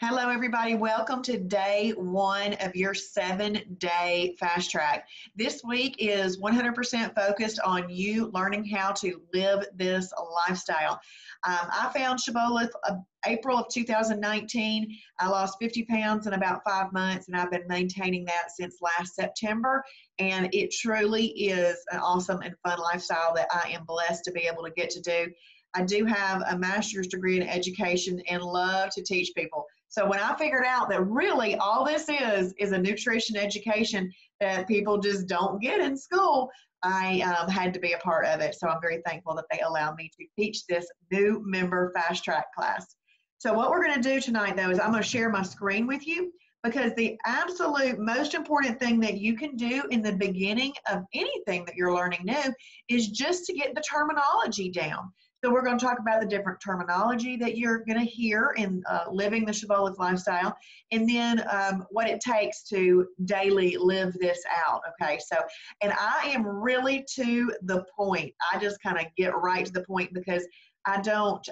Hello, everybody. Welcome to day one of your 7-day fast track. This week is 100% focused on you learning how to live this lifestyle. I found Shibboleth April of 2019. I lost 50 pounds in about 5 months, and I've been maintaining that since last September. And it truly is an awesome and fun lifestyle that I am blessed to be able to get to do. I do have a master's degree in education and love to teach people. So when I figured out that really all this is a nutrition education that people just don't get in school, I had to be a part of it. So I'm very thankful that they allowed me to teach this new member fast track class. So what we're going to do tonight, though, is I'm going to share my screen with you, because the absolute most important thing that you can do in the beginning of anything that you're learning new is just to get the terminology down. So we're going to talk about the different terminology that you're going to hear in living the Shibboleth lifestyle, and then what it takes to daily live this out. Okay, so, and I am really to the point. I just kind of get right to the point, because I don't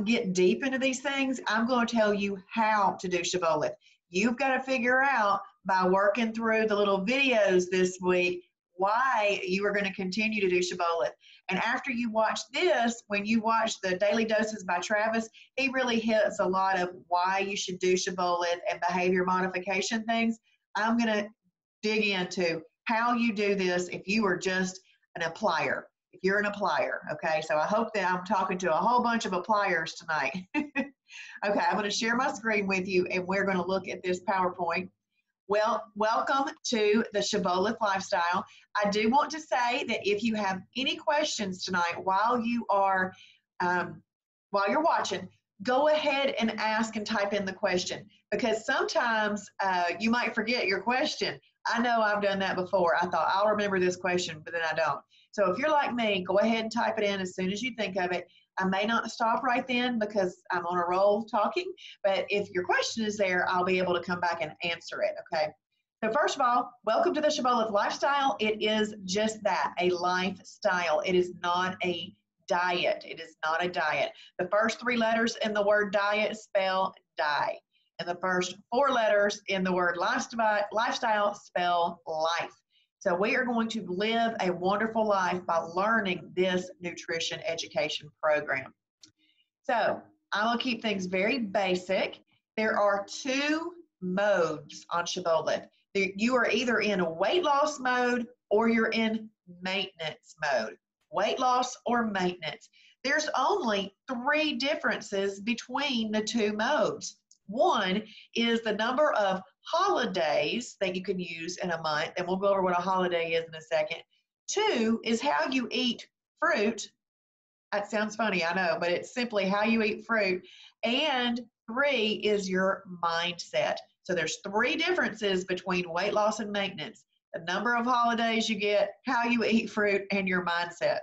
get deep into these things. I'm going to tell you how to do Shibboleth. You've got to figure out by working through the little videos this week why you are going to continue to do Shibboleth. And after you watch this, when you watch the Daily Doses by Travis, he really hits a lot of why you should do Shibboleth and behavior modification things. I'm going to dig into how you do this if you are just an applier, if you're an applier. Okay, so I hope that I'm talking to a whole bunch of appliers tonight. Okay, I'm going to share my screen with you, and we're going to look at this PowerPoint. Well, welcome to the Shibboleth lifestyle. I do want to say that if you have any questions tonight while you're watching, go ahead and ask and type in the question, because sometimes you might forget your question. I know I've done that before. I thought I'll remember this question, but then I don't. So if you're like me, go ahead and type it in as soon as you think of it. I may not stop right then because I'm on a roll talking, but if your question is there, I'll be able to come back and answer it, okay? So first of all, welcome to the Shibboleth lifestyle. It is just that, a lifestyle. It is not a diet. It is not a diet. The first 3 letters in the word diet spell die, and the first 4 letters in the word lifestyle spell life. So we are going to live a wonderful life by learning this nutrition education program. So I'm going to keep things very basic. There are 2 modes on Shibboleth. You are either in a weight loss mode or you're in maintenance mode. Weight loss or maintenance. There's only 3 differences between the 2 modes. One is the number of holidays that you can use in a month, and we'll go over what a holiday is in a second. 2 is how you eat fruit. That sounds funny, I know, but it's simply how you eat fruit. And 3 is your mindset. So there's 3 differences between weight loss and maintenance: the number of holidays you get, how you eat fruit, and your mindset.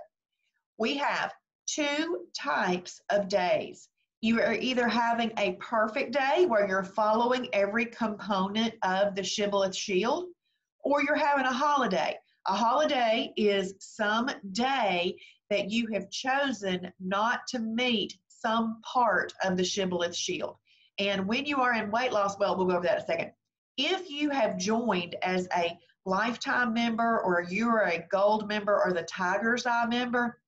We have 2 types of days. You are either having a perfect day where you're following every component of the Shibboleth Shield, or you're having a holiday. A holiday is some day that you have chosen not to meet some part of the Shibboleth Shield. And when you are in weight loss, well, we'll go over that in a second. If you have joined as a lifetime member, or you're a gold member or the Tiger's Eye member,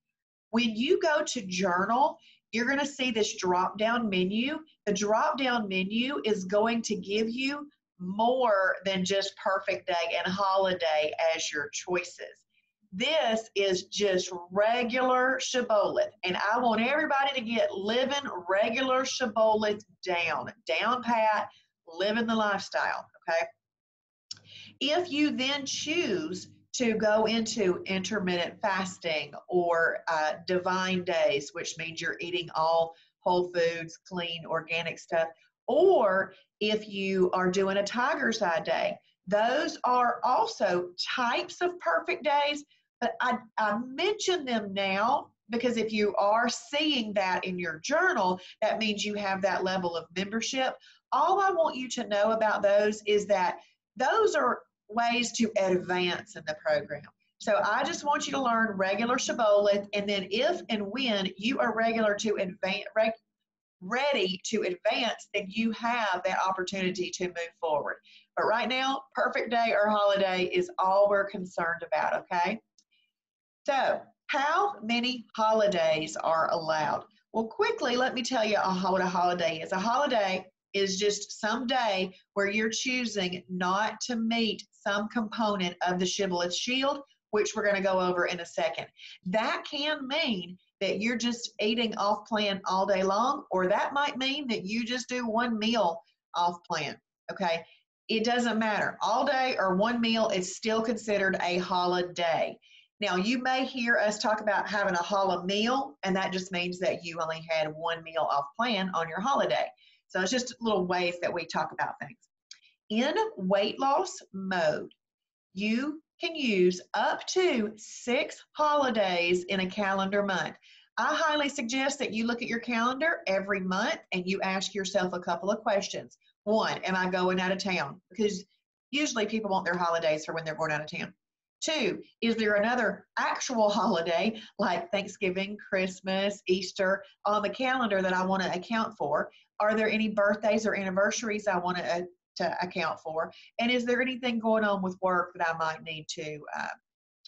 when you go to journal, you're going to see this drop-down menu. The drop-down menu is going to give you more than just perfect day and holiday as your choices. This is just regular Shibboleth, and I want everybody to get living regular Shibboleth down pat, living the lifestyle, okay? If you then choose to go into intermittent fasting or divine days, which means you're eating all whole foods, clean, organic stuff, or if you are doing a Tiger's Eye day, those are also types of perfect days, but I mention them now because if you are seeing that in your journal, that means you have that level of membership. All I want you to know about those is that those are ways to advance in the program. So I just want you to learn regular Shibboleth, and then if and when you are ready to advance, then you have that opportunity to move forward. But right now, perfect day or holiday is all we're concerned about, okay? So, how many holidays are allowed? Well, quickly, let me tell you what a holiday is. A holiday is just some day where you're choosing not to meet some component of the Shibboleth shield, which we're going to go over in a second. That can mean that you're just eating off plan all day long, or that might mean that you just do one meal off plan, okay? It doesn't matter. All day or one meal is still considered a holiday. Now, you may hear us talk about having a holiday meal, and that just means that you only had one meal off plan on your holiday. So it's just little ways that we talk about things. In weight loss mode, you can use up to 6 holidays in a calendar month. I highly suggest that you look at your calendar every month and you ask yourself a couple of questions. One, am I going out of town? Because usually people want their holidays for when they're going out of town. 2, is there another actual holiday like Thanksgiving, Christmas, Easter on the calendar that I want to account for? Are there any birthdays or anniversaries I want to account for? And is there anything going on with work that I might need to,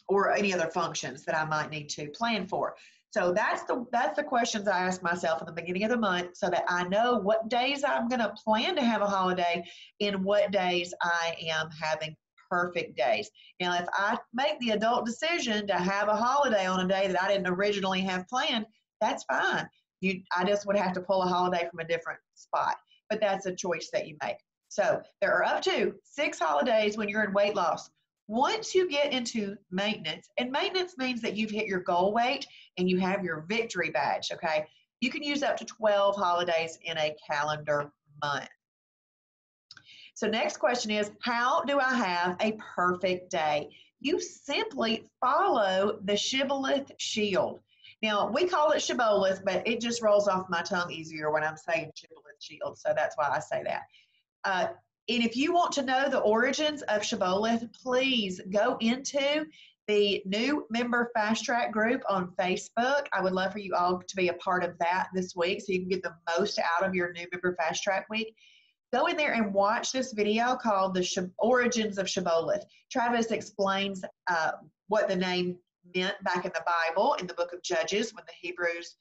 or any other functions that I might need to plan for? So that's the questions I ask myself in the beginning of the month so that I know what days I'm going to plan to have a holiday and what days I am having perfect days. Now, if I make the adult decision to have a holiday on a day that I didn't originally have planned, that's fine. I just would have to pull a holiday from a different spot, but that's a choice that you make. So there are up to 6 holidays when you're in weight loss. Once you get into maintenance, and maintenance means that you've hit your goal weight and you have your victory badge, okay? You can use up to 12 holidays in a calendar month. So next question is, how do I have a perfect day? You simply follow the Shibboleth shield. Now, we call it Shibboleth, but it just rolls off my tongue easier when I'm saying Shibboleth shield, so that's why I say that. And if you want to know the origins of Shibboleth, please go into the new member fast track group on Facebook. I would love for you all to be a part of that this week so you can get the most out of your new member fast track week. Go in there and watch this video called The Origins of Shibboleth. Travis explains what the name meant back in the Bible, in the book of Judges, when the Hebrews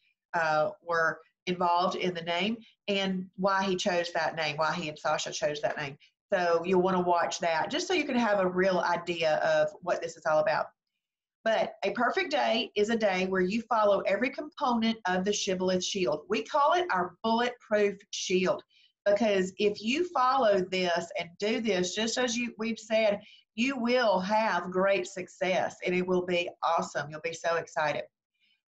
were involved in the name, and why he chose that name, why he and Sasha chose that name. So you'll want to watch that just so you can have a real idea of what this is all about. But a perfect day is a day where you follow every component of the Shibboleth shield. We call it our bulletproof shield because if you follow this and do this, just as we've said, you will have great success and it will be awesome. You'll be so excited.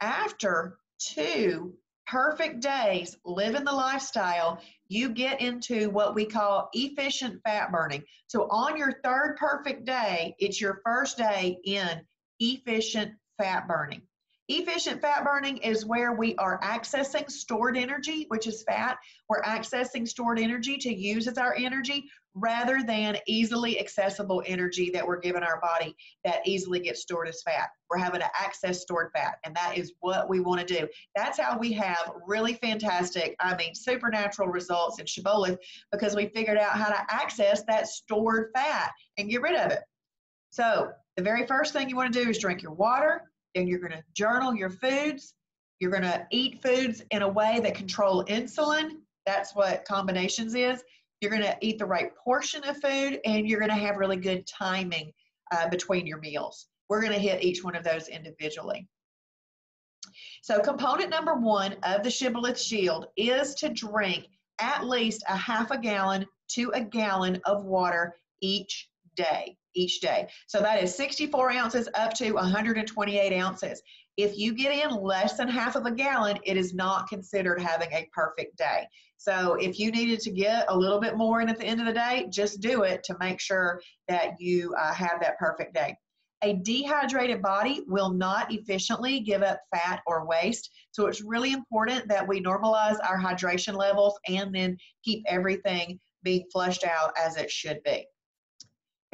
After 2 perfect days living the lifestyle, you get into what we call efficient fat burning. So on your 3rd perfect day, it's your first day in efficient fat burning. Efficient fat burning is where we are accessing stored energy, which is fat. We're accessing stored energy to use as our energy rather than easily accessible energy that we're giving our body that easily gets stored as fat. We're having to access stored fat, and that is what we want to do. That's how we have really fantastic, supernatural results in Shibboleth, because we figured out how to access that stored fat and get rid of it. So the very first thing you want to do is drink your water. Then you're going to journal your foods. You're going to eat foods in a way that control insulin. That's what combinations is. You're going to eat the right portion of food, and you're going to have really good timing between your meals. We're going to hit each one of those individually. So component number 1 of the Shibboleth shield is to drink at least a half a gallon to a gallon of water each day. So that is 64 ounces up to 128 ounces. If you get in less than half of a gallon, it is not considered having a perfect day. So if you needed to get a little bit more in at the end of the day, just do it to make sure that you have that perfect day. A dehydrated body will not efficiently give up fat or waste. So it's really important that we normalize our hydration levels and then keep everything being flushed out as it should be.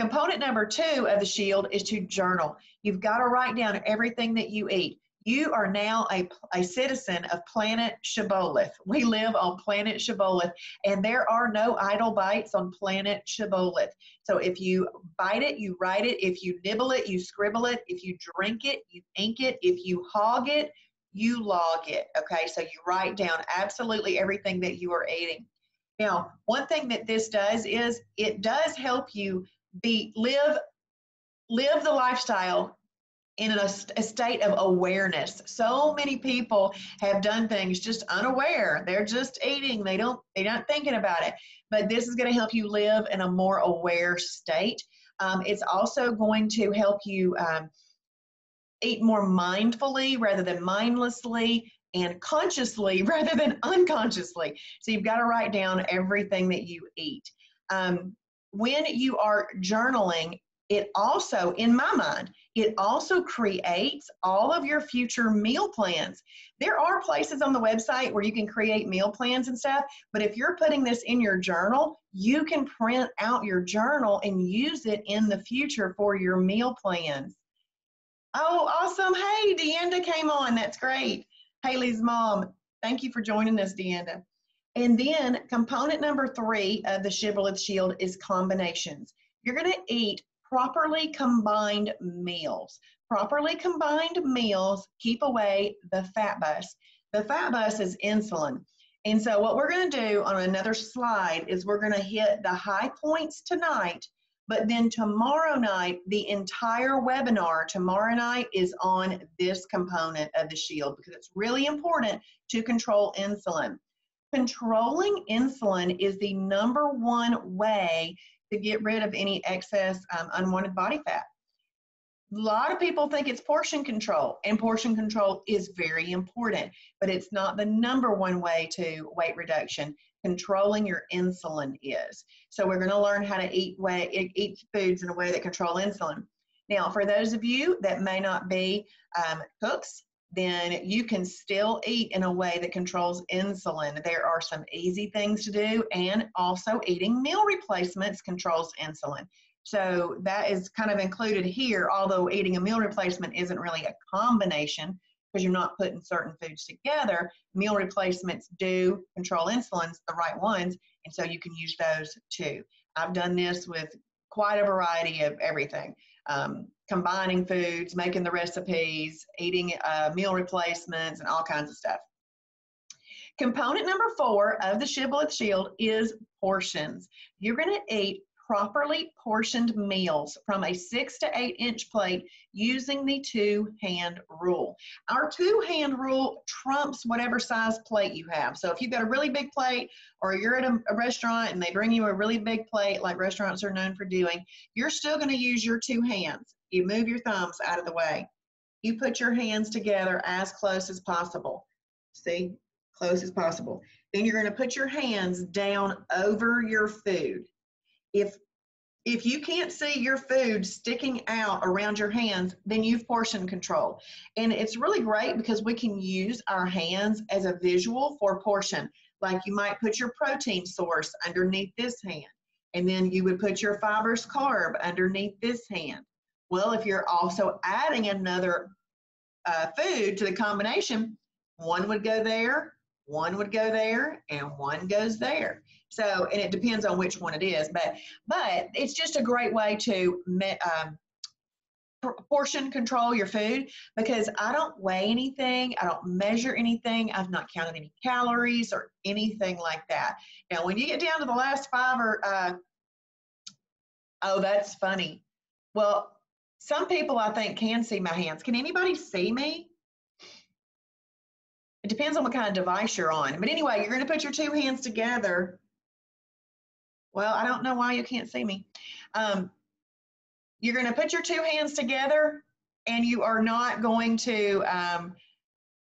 Component number 2 of the shield is to journal. You've got to write down everything that you eat. You are now a citizen of planet Shibboleth. We live on planet Shibboleth, and there are no idle bites on planet Shibboleth. So if you bite it, you write it. If you nibble it, you scribble it. If you drink it, you ink it. If you hog it, you log it. Okay, so you write down absolutely everything that you are eating. Now, one thing that this does is it does help you live the lifestyle in a state of awareness. So many people have done things just unaware. They're just eating. They're not thinking about it. But this is going to help you live in a more aware state. It's also going to help you eat more mindfully rather than mindlessly, and consciously rather than unconsciously. So you've got to write down everything that you eat. When you are journaling, it also, in my mind, it also creates all of your future meal plans. There are places on the website where you can create meal plans and stuff, but if you're putting this in your journal, you can print out your journal and use it in the future for your meal plans. Oh, awesome. Hey, Deanda came on. That's great. Haley's mom. Thank you for joining us, Deanda. And then component number 3 of the Shibboleth Shield is combinations. You're going to eat properly combined meals. Properly combined meals keep away the fat bus. The fat bus is insulin. And so what we're going to do on another slide is we're going to hit the high points tonight, but then tomorrow night, the entire webinar tomorrow night is on this component of the shield because it's really important to control insulin. Controlling insulin is the #1 way to get rid of any excess unwanted body fat. A lot of people think it's portion control, and portion control is very important, but it's not the #1 way to weight reduction. Controlling your insulin is. So we're going to learn how to eat foods in a way that control insulin. Now, for those of you that may not be cooks, then you can still eat in a way that controls insulin. There are some easy things to do, and also eating meal replacements controls insulin. So that is kind of included here, although eating a meal replacement isn't really a combination because you're not putting certain foods together. Meal replacements do control insulins, the right ones, and so you can use those too. I've done this with quite a variety of everything. Combining foods, making the recipes, eating meal replacements, and all kinds of stuff. Component number 4 of the Shibboleth Shield is portions. You're going to eat properly portioned meals from a 6 to 8 inch plate using the 2-hand rule. Our 2-hand rule trumps whatever size plate you have. So if you've got a really big plate, or you're at a restaurant and they bring you a really big plate like restaurants are known for doing, you're still going to use your 2 hands. You move your thumbs out of the way. You put your hands together as close as possible. See, close as possible. Then you're going to put your hands down over your food. If you can't see your food sticking out around your hands, then you've portion control. And it's really great because we can use our hands as a visual for portion. Like you might put your protein source underneath this hand, and then you would put your fibrous carb underneath this hand. Well, if you're also adding another food to the combination, one would go there, one would go there, and one goes there. So, and it depends on which one it is, but it's just a great way to portion control your food, because I don't weigh anything, I don't measure anything, I've not counted any calories or anything like that. Now, when you get down to the last 5 or, oh, that's funny. Well, some people I think can see my hands. Can anybody see me? It depends on what kind of device you're on. But anyway, you're going to put your 2 hands together. Well, I don't know why you can't see me. You're going to put your 2 hands together, and you are not going to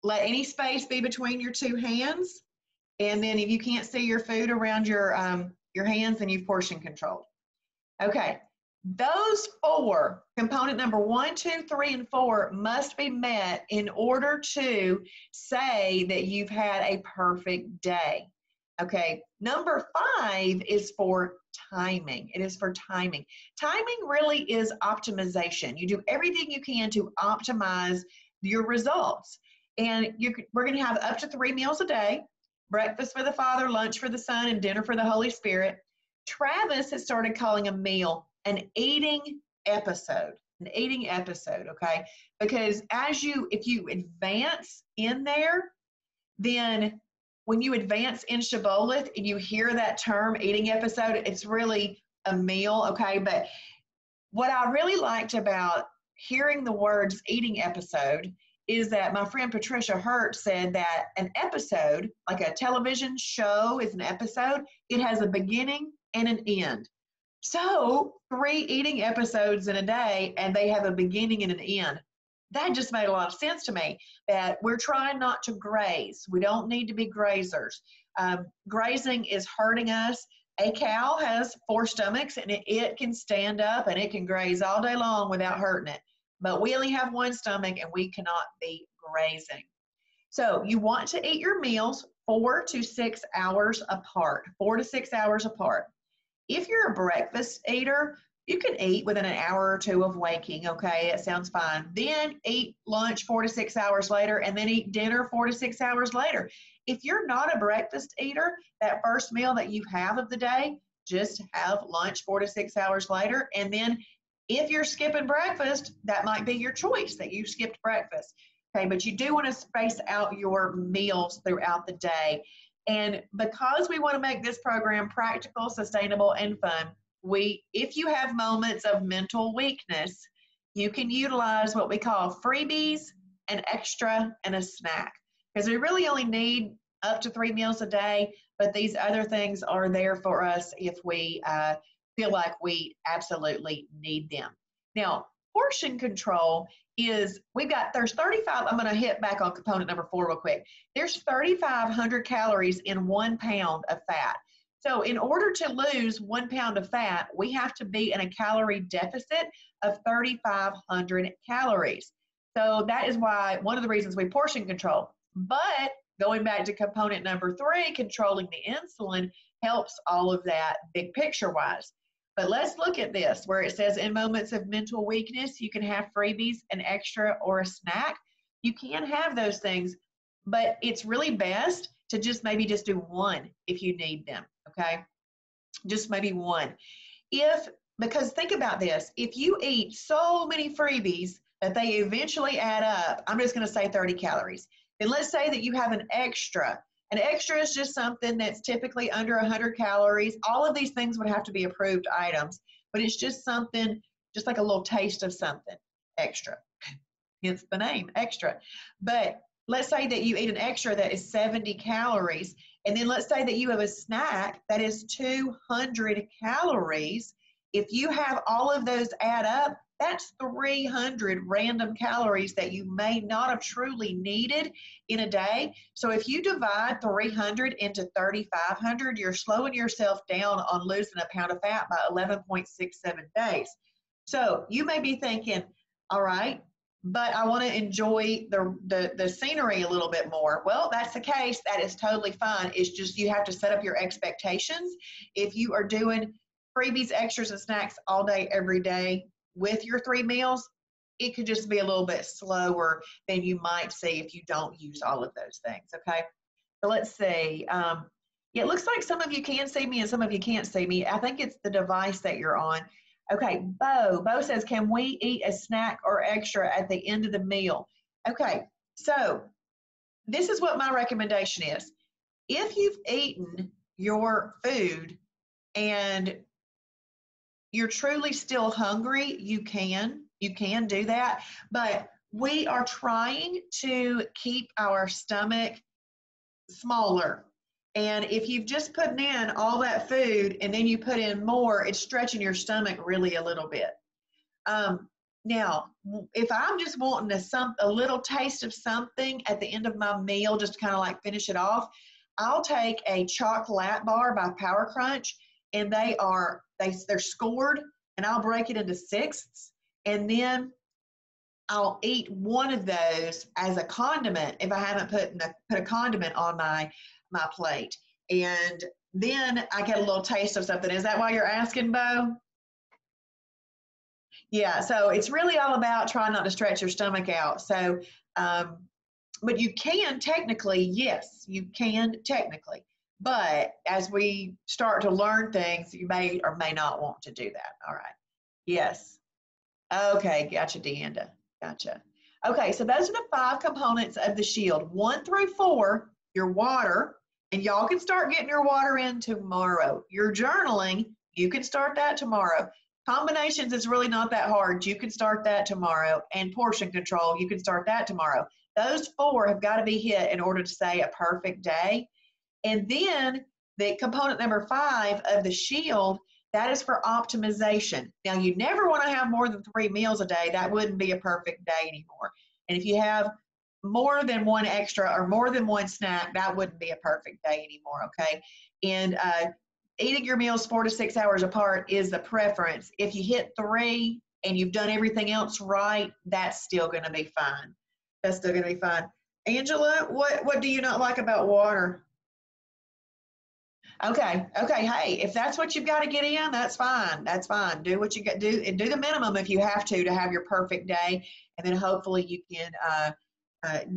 let any space be between your 2 hands. And then if you can't see your food around your hands, then you've portion controlled. Okay, those 4, component number 1, 2, 3, and 4 must be met in order to say that you've had a perfect day. Okay, number 5 is for timing. It is for timing. Timing really is optimization. You do everything you can to optimize your results. And we're going to have up to 3 meals a day: breakfast for the Father, lunch for the Son, and dinner for the Holy Spirit. Travis has started calling a meal an eating episode. An eating episode, okay? Because if you advance in there, then when you advance in Shibboleth and you hear that term eating episode, it's really a meal, okay? But what I really liked about hearing the words eating episode is that my friend Patricia Hurt said that an episode, like a television show is an episode, it has a beginning and an end. So 3 eating episodes in a day, and they have a beginning and an end. That just made a lot of sense to me, that we're trying not to graze. We don't need to be grazers. Grazing is hurting us. A cow has 4 stomachs, and it can stand up and it can graze all day long without hurting it. But we only have 1 stomach, and we cannot be grazing. So you want to eat your meals 4 to 6 hours apart, 4 to 6 hours apart. If you're a breakfast eater, you can eat within an hour or 2 of waking, okay? It sounds fine. Then eat lunch 4 to 6 hours later, and then eat dinner 4 to 6 hours later. If you're not a breakfast eater, that first meal that you have of the day, just have lunch 4 to 6 hours later. And then if you're skipping breakfast, that might be your choice, that you skipped breakfast. Okay, but you do want to space out your meals throughout the day. And because we want to make this program practical, sustainable, and fun, if you have moments of mental weakness, you can utilize what we call freebies, an extra, and a snack. Because we really only need up to 3 meals a day, but these other things are there for us if we feel like we absolutely need them. Now, portion control is, there's 35, I'm going to hit back on component number 4 real quick. There's 3,500 calories in 1 pound of fat. So in order to lose 1 pound of fat, we have to be in a calorie deficit of 3,500 calories. So that is why, one of the reasons we portion control. But going back to component number 3, controlling the insulin helps all of that big picture wise. But let's look at this, where it says in moments of mental weakness, you can have freebies, an extra, or a snack. You can have those things, but it's really best to just do 1 if you need them, okay? Just maybe 1. Because think about this, if you eat so many freebies that they eventually add up, I'm just gonna say 30 calories. Then let's say that you have an extra. An extra is just something that's typically under 100 calories. All of these things would have to be approved items, but it's just something, just like a little taste of something extra. Hence the name, extra. But let's say that you eat an extra that is 70 calories, and then let's say that you have a snack that is 200 calories. If you have all of those add up, that's 300 random calories that you may not have truly needed in a day. So if you divide 300 into 3,500, you're slowing yourself down on losing a pound of fat by 11.67 days. So you may be thinking, all right, but I want to enjoy the scenery a little bit more. Well, that's the case. That is totally fine. It's just you have to set up your expectations. If you are doing freebies, extras, and snacks all day, every day, with your 3 meals, it could just be a little bit slower than you might see if you don't use all of those things, okay? So let's see. Yeah, it looks like some of you can see me and some of you can't see me. I think it's the device that you're on. Okay, Bo says, can we eat a snack or extra at the end of the meal? Okay, so this is what my recommendation is. If you've eaten your food and you're truly still hungry, you can do that, but we are trying to keep our stomach smaller. And if you've just put in all that food and then you put in more, it's stretching your stomach really a little bit. Now, if I'm just wanting a little taste of something at the end of my meal, just to kind of like finish it off, I'll take a chocolate bar by Power Crunch, and they're scored, and I'll break it into 6ths, and then I'll eat one of those as a condiment if I haven't put a condiment on my plate. And then I get a little taste of something. Is that why you're asking, Bo? Yeah, so it's really all about trying not to stretch your stomach out. So, but you can technically, yes, you can technically. But as we start to learn things, you may or may not want to do that. All right. Yes. Okay, gotcha, Deanda. Gotcha. Okay, so those are the 5 components of the shield. 1 through 4, your water, and y'all can start getting your water in tomorrow. Your journaling, you can start that tomorrow. Combinations is really not that hard. You can start that tomorrow. And portion control, you can start that tomorrow. Those 4 have got to be hit in order to say a perfect day. And then the component number 5 of the shield, that is for optimization. Now, you never want to have more than 3 meals a day. That wouldn't be a perfect day anymore. And if you have more than 1 extra or more than 1 snack, that wouldn't be a perfect day anymore, okay? And eating your meals 4 to 6 hours apart is the preference. If you hit 3 and you've done everything else right, that's still going to be fine. That's still going to be fine. Angela, what do you not like about water? Okay, hey, if that's what you've got to get in, that's fine. That's fine. Do what you got do and do the minimum if you have to have your perfect day, and then hopefully you can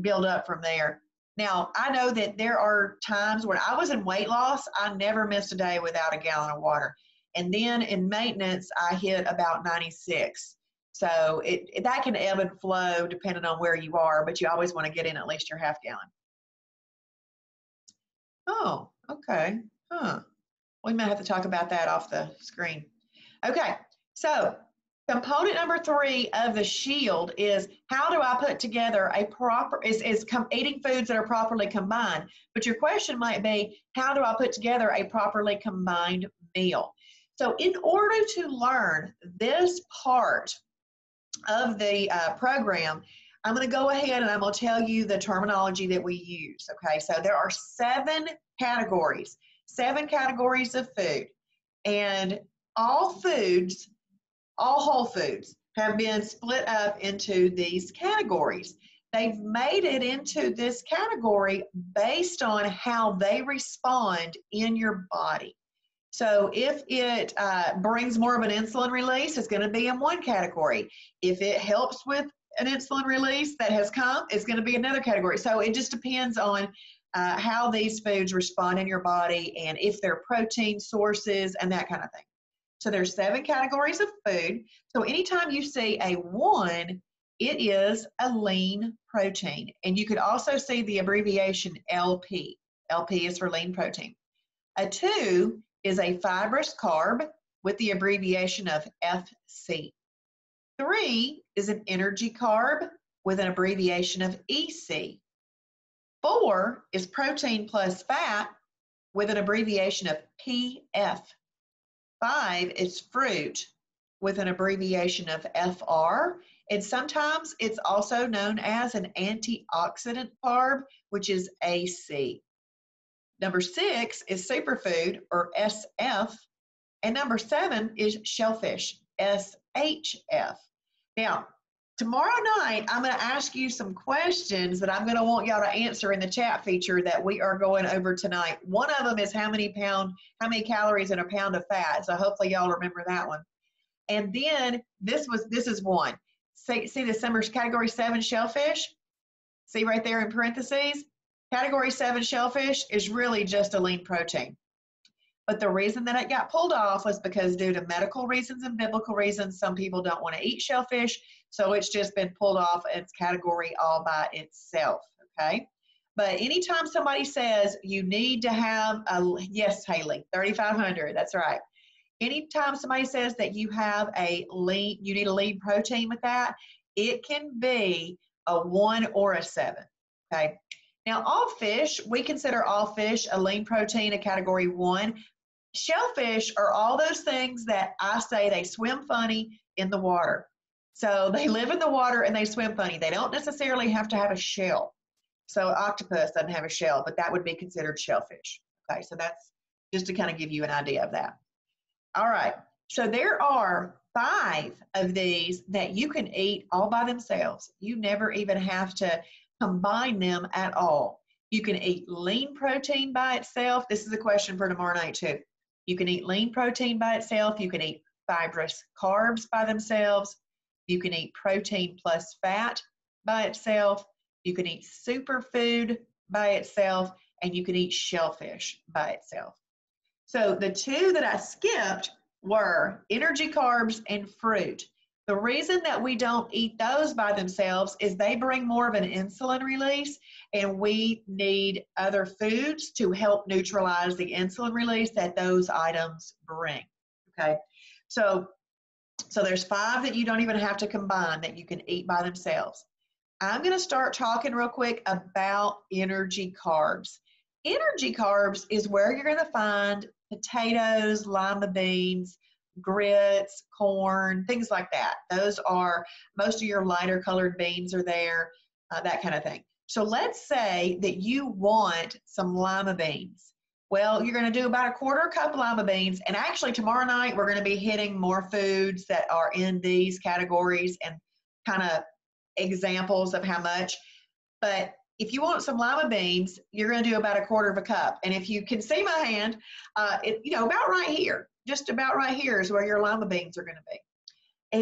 build up from there. Now, I know that there are times when I was in weight loss, I never missed a day without a gallon of water. And then in maintenance, I hit about 96. So that can ebb and flow depending on where you are, but you always want to get in at least your half gallon. Oh, okay. Huh. We might have to talk about that off the screen. Okay, so component number 3 of the shield is how do I put together a proper, eating foods that are properly combined. But your question might be, how do I put together a properly combined meal? So in order to learn this part of the program, I'm going to go ahead and I'm going to tell you the terminology that we use. Okay, so there are 7 categories of food, and all whole foods have been split up into these categories. They've made it into this category based on how they respond in your body. So if it brings more of an insulin release, it's going to be in one category. If it helps with an insulin release that has come, it's going to be another category. So it just depends on how these foods respond in your body and if they're protein sources and that kind of thing. So there's 7 categories of food. So anytime you see a 1, it is a lean protein. And you could also see the abbreviation LP. LP is for lean protein. A 2 is a fibrous carb with the abbreviation of FC. 3 is an energy carb with an abbreviation of EC. 4 is protein plus fat with an abbreviation of PF. 5 is fruit with an abbreviation of FR. And sometimes it's also known as an antioxidant carb, which is AC. Number 6 is superfood, or SF. And number 7 is shellfish, SHF. Now, tomorrow night, I'm going to ask you some questions that I'm going to want y'all to answer in the chat feature that we are going over tonight. One of them is how many calories in a pound of fat. So hopefully y'all remember that one. And then this is one. See the summer's category 7 shellfish? See right there in parentheses? Category 7 shellfish is really just a lean protein. But the reason that it got pulled off was because due to medical reasons and biblical reasons, some people don't want to eat shellfish. So it's just been pulled off its category all by itself, okay? But anytime somebody says you need to have yes, Haley, 3,500, that's right. Anytime somebody says that you need a lean protein with that, it can be a 1 or a 7, okay? Now, all fish, we consider all fish a lean protein, a category 1. Shellfish are all those things that I say they swim funny in the water. So they live in the water and they swim funny. They don't necessarily have to have a shell. So octopus doesn't have a shell, but that would be considered shellfish. Okay, so that's just to kind of give you an idea of that. All right, so there are 5 of these that you can eat all by themselves. You never even have to combine them at all. You can eat lean protein by itself. This is a question for tomorrow night too. You can eat lean protein by itself. You can eat fibrous carbs by themselves. You can eat protein plus fat by itself. You can eat superfood by itself, and you can eat shellfish by itself. So the two that I skipped were energy carbs and fruit. The reason that we don't eat those by themselves is they bring more of an insulin release, and we need other foods to help neutralize the insulin release that those items bring. Okay, so there's 5 that you don't even have to combine that you can eat by themselves. I'm going to start talking real quick about energy carbs. Energy carbs is where you're going to find potatoes, lima beans, grits, corn, things like that. Those are, most of your lighter colored beans are there, that kind of thing. So let's say that you want some lima beans. Well, you're going to do about 1/4 cup lima beans, and actually tomorrow night we're going to be hitting more foods that are in these categories and kind of examples of how much. But if you want some lima beans, you're going to do about 1/4 cup. And if you can see my hand, about right here, just about right here is where your lima beans are going to be.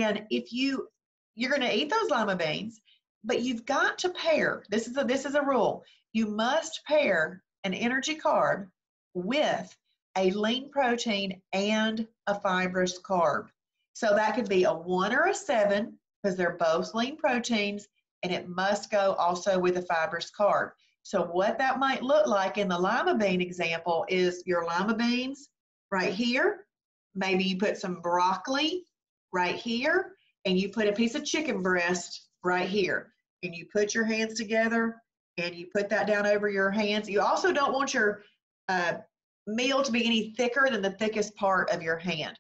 And if you're going to eat those lima beans, but you've got to pair. This is a rule. You must pair an energy carb with a lean protein and a fibrous carb. So that could be a 1 or a 7 because they're both lean proteins, and it must go also with a fibrous carb. So what that might look like in the lima bean example is your lima beans right here. Maybe you put some broccoli right here, and you put a piece of chicken breast right here. And you put your hands together, and you put that down over your hands. You also don't want your meal to be any thicker than the thickest part of your hand.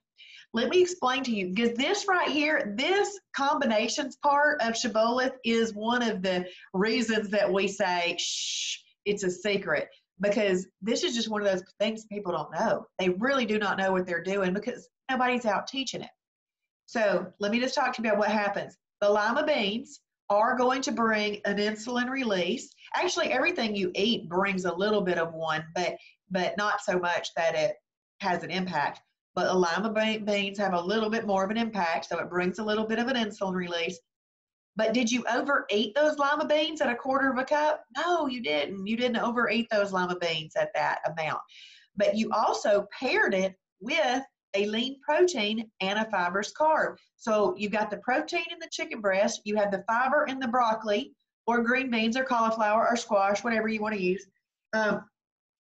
Let me explain to you, because this right here, this combinations part of Shibboleth is one of the reasons that we say, shh, it's a secret, because this is just one of those things people don't know. They really do not know what they're doing because nobody's out teaching it. So let me just talk to you about what happens. The lima beans are going to bring an insulin release. Actually, everything you eat brings a little bit of one, but not so much that it has an impact. But the lima beans have a little bit more of an impact, so it brings a little bit of an insulin release. But did you overeat those lima beans at 1/4 cup? No, you didn't. You didn't overeat those lima beans at that amount. But you also paired it with a lean protein and a fibrous carb. So you've got the protein in the chicken breast, you have the fiber in the broccoli, or green beans, or cauliflower, or squash, whatever you want to use.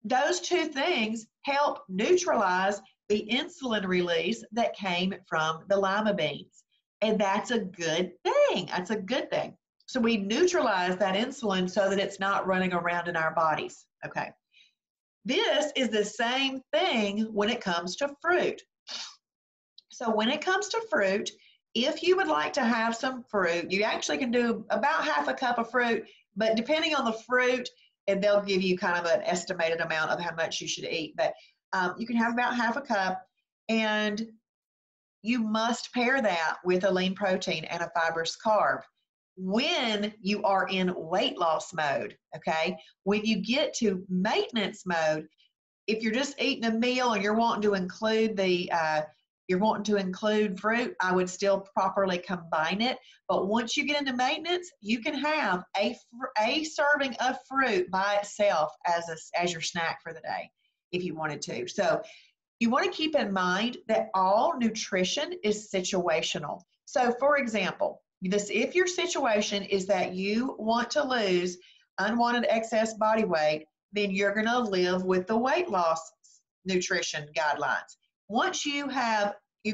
Those two things help neutralize the insulin release that came from the lima beans. And that's a good thing. That's a good thing. So we neutralize that insulin so that it's not running around in our bodies. Okay. This is the same thing when it comes to fruit. So when it comes to fruit, if you would like to have some fruit, you actually can do about 1/2 cup of fruit, but depending on the fruit, and they'll give you kind of an estimated amount of how much you should eat. But you can have about 1/2 cup, and you must pair that with a lean protein and a fibrous carb when you are in weight loss mode, okay? When you get to maintenance mode, if you're just eating a meal and you're wanting to include fruit, I would still properly combine it. But once you get into maintenance, you can have a serving of fruit by itself as your snack for the day if you wanted to. So you want to keep in mind that all nutrition is situational. So for example, if your situation is that you want to lose unwanted excess body weight, then you're going to live with the weight loss nutrition guidelines. Once you've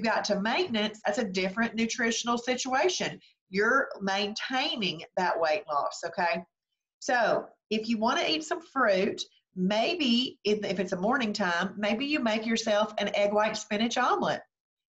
got to maintenance, that's a different nutritional situation. You're maintaining that weight loss, okay? So if you want to eat some fruit, maybe if it's a morning time, maybe you make yourself an egg white spinach omelet,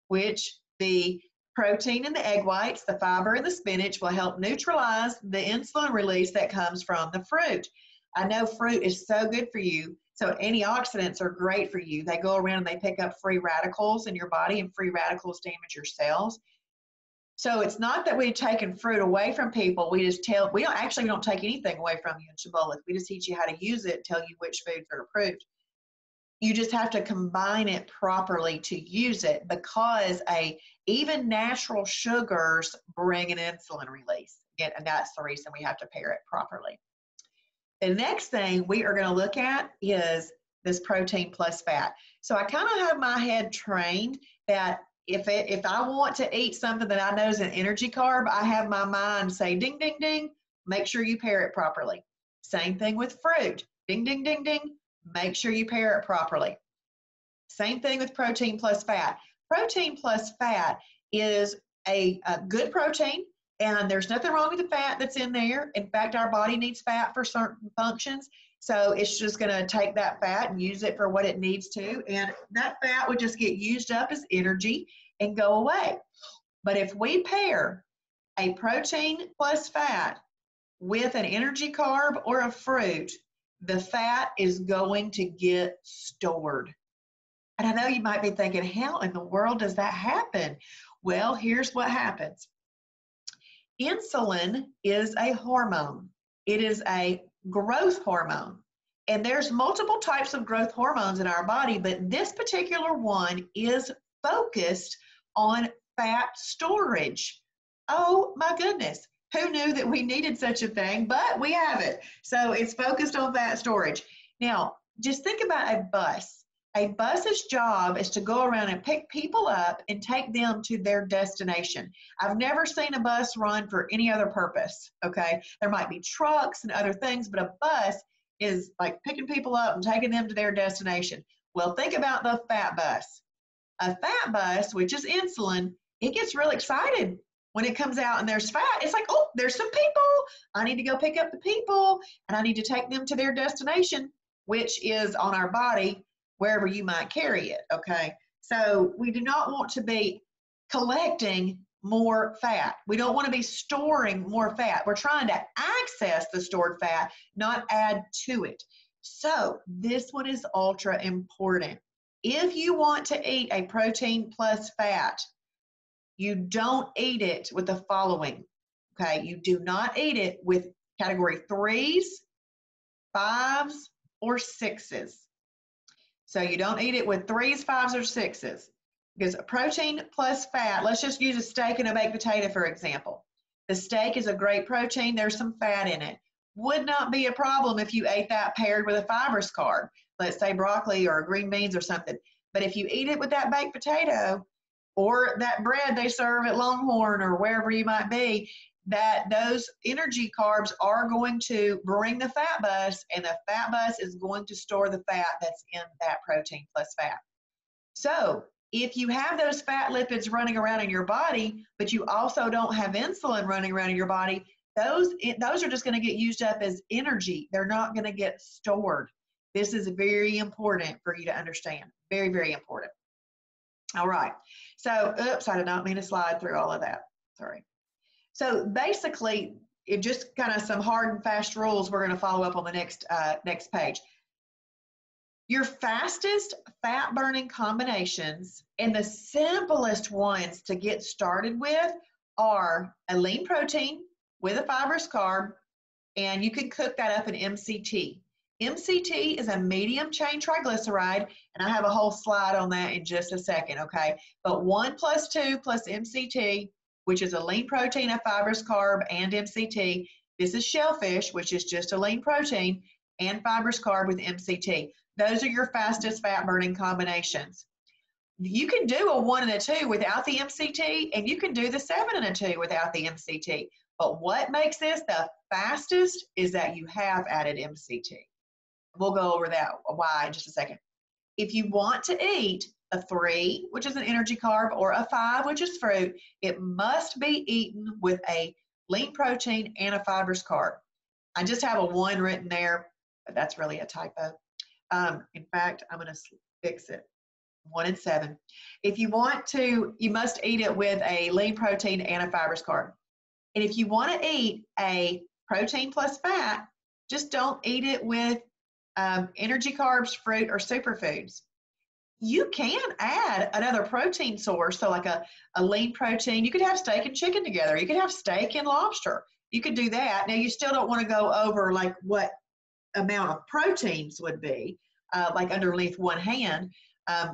which the protein in the egg whites, the fiber in the spinach will help neutralize the insulin release that comes from the fruit. I know fruit is so good for you. So antioxidants are great for you. They go around and they pick up free radicals in your body, and free radicals damage your cells. So it's not that we've taken fruit away from people. We don't take anything away from you in Shibboleth. We just teach you how to use it, tell you which foods are approved. You just have to combine it properly to use it, because even natural sugars bring an insulin release. Again, and that's the reason we have to pair it properly. The next thing we are going to look at is this protein plus fat. So I kind of have my head trained that if I want to eat something that I know is an energy carb, I have my mind say, ding, ding, ding, make sure you pair it properly. Same thing with fruit. Ding, ding, ding, ding, make sure you pair it properly. Same thing with protein plus fat. Protein plus fat is a good protein, and there's nothing wrong with the fat that's in there. In fact, our body needs fat for certain functions. So it's just going to take that fat and use it for what it needs to. And that fat would just get used up as energy and go away. But if we pair a protein plus fat with an energy carb or a fruit, the fat is going to get stored. And I know you might be thinking, how in the world does that happen? Well, here's what happens. Insulin is a hormone. It is a growth hormone. And there's multiple types of growth hormones in our body, but this particular one is focused on fat storage. Oh my goodness. Who knew that we needed such a thing? But we have it. So it's focused on fat storage. Now, just think about a bus. A bus's job is to go around and pick people up and take them to their destination. I've never seen a bus run for any other purpose, okay? There might be trucks and other things, but a bus is like picking people up and taking them to their destination. Well, think about the fat bus. A fat bus, which is insulin, it gets real excited when it comes out and there's fat. It's like, oh, there's some people. I need to go pick up the people, and I need to take them to their destination, which is on our body, wherever you might carry it, okay? So we do not want to be collecting more fat. We don't want to be storing more fat. We're trying to access the stored fat, not add to it. So this one is ultra important. If you want to eat a protein plus fat, you don't eat it with the following, okay? You do not eat it with category 3s, 5s, or 6s. So you don't eat it with 3s, 5s, or 6s. Because protein plus fat, let's just use a steak and a baked potato, for example. The steak is a great protein. There's some fat in it. Would not be a problem if you ate that paired with a fibrous carb, let's say broccoli or green beans or something. But if you eat it with that baked potato or that bread they serve at Longhorn or wherever you might be, that those energy carbs are going to bring the fat bus, and the fat bus is going to store the fat that's in that protein plus fat. So if you have those fat lipids running around in your body, but you also don't have insulin running around in your body, those are just going to get used up as energy. They're not going to get stored. This is very important for you to understand. Very, very important. All right. So, oops, I did not mean to slide through all of that. Sorry. So basically, it just kind of some hard and fast rules we're going to follow up on the next page. Your fastest fat burning combinations and the simplest ones to get started with are a lean protein with a fibrous carb, and you can cook that up in MCT. MCT is a medium chain triglyceride, and I have a whole slide on that in just a second, okay? But 1 + 2 + MCT, which is a lean protein, a fibrous carb, and MCT. This is shellfish, which is just a lean protein and fibrous carb with MCT. Those are your fastest fat burning combinations. You can do a 1 and a 2 without the MCT, and you can do the 7 and a 2 without the MCT. But what makes this the fastest is that you have added MCT. We'll go over that why in just a second. If you want to eat a 3, which is an energy carb, or a 5, which is fruit, it must be eaten with a lean protein and a fibrous carb. I just have a 1 written there, but that's really a typo. In fact, I'm going to fix it. 1 and 7. If you want to, you must eat it with a lean protein and a fibrous carb. And if you want to eat a protein plus fat, just don't eat it with energy carbs, fruit, or superfoods. You can add another protein source, so like a lean protein. You could have steak and chicken together. You could have steak and lobster. You could do that. Now, you still don't want to go over like what amount of proteins would be. like underneath one hand.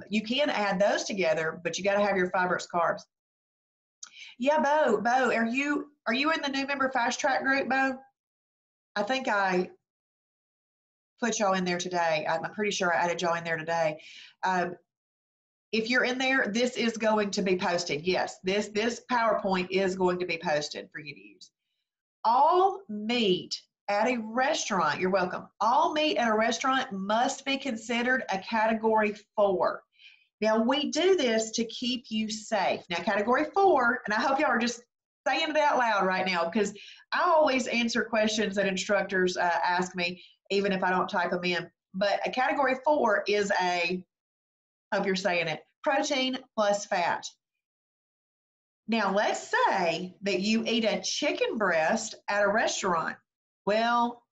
You can add those together, but you got to have your fibrous carbs. Yeah, Bo, are you in the new member fast track group, Bo? I think I put y'all in there today. I'm pretty sure I added y'all in there today. If you're in there, this is going to be posted. Yes, this PowerPoint is going to be posted for you to use. All meat at a restaurant, you're welcome. All meat at a restaurant must be considered a category 4. Now, we do this to keep you safe. Now, category 4, and I hope y'all are just saying it out loud right now, because I always answer questions that instructors ask me, even if I don't type them in. But a category 4 is a, hope you're saying it, protein plus fat. Now, let's say that you eat a chicken breast at a restaurant. Well,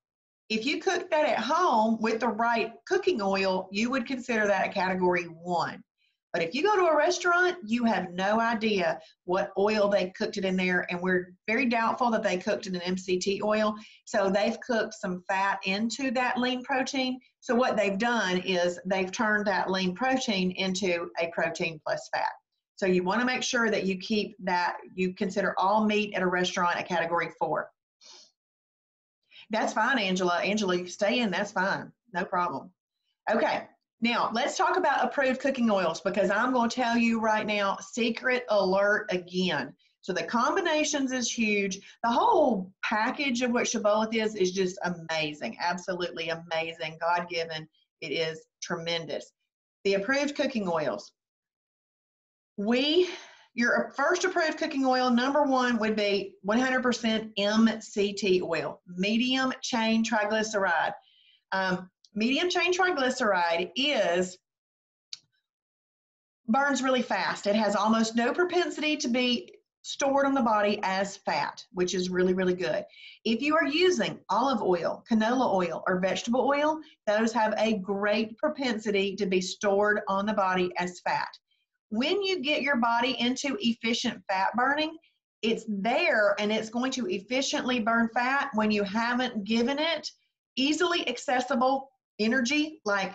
if you cook that at home with the right cooking oil, you would consider that a category 1. But if you go to a restaurant, you have no idea what oil they cooked it in there, and we're very doubtful that they cooked it in MCT oil. So they've cooked some fat into that lean protein. So what they've done is they've turned that lean protein into a protein plus fat. So you want to make sure that you keep that, you consider all meat at a restaurant a category 4. That's fine, Angela. Angela, you stay in, that's fine. No problem. Okay. Now, let's talk about approved cooking oils, because I'm going to tell you right now, secret alert again. So the combinations is huge. The whole package of what Shibboleth is just amazing, absolutely amazing, God-given. It is tremendous. The approved cooking oils. Your first approved cooking oil, number 1, would be 100% MCT oil, medium chain triglyceride. Medium chain triglyceride burns really fast. It has almost no propensity to be stored on the body as fat, which is really, really good. If you are using olive oil, canola oil, or vegetable oil, those have a great propensity to be stored on the body as fat. When you get your body into efficient fat burning, it's there and it's going to efficiently burn fat when you haven't given it easily accessible energy, like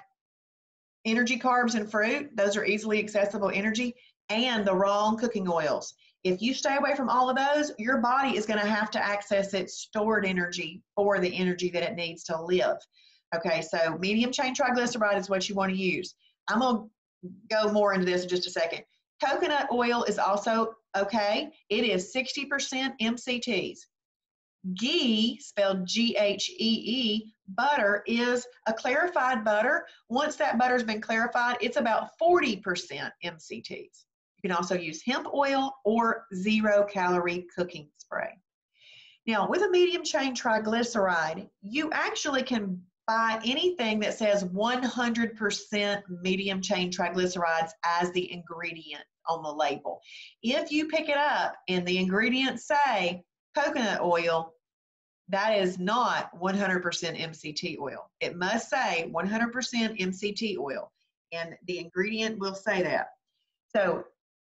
energy, carbs, and fruit. Those are easily accessible energy, and the wrong cooking oils. If you stay away from all of those, your body is going to have to access its stored energy for the energy that it needs to live. Okay, so medium chain triglyceride is what you want to use. I'm going to go more into this in just a second. Coconut oil is also okay. It is 60% MCTs. Ghee, spelled G-H-E-E, butter is a clarified butter. Once that butter's been clarified, it's about 40% MCTs. You can also use hemp oil or 0-calorie cooking spray. Now, with a medium chain triglyceride, you actually can buy anything that says 100% medium chain triglycerides as the ingredient on the label. If you pick it up and the ingredients say coconut oil, that is not 100% MCT oil. It must say 100% MCT oil, and the ingredient will say that. So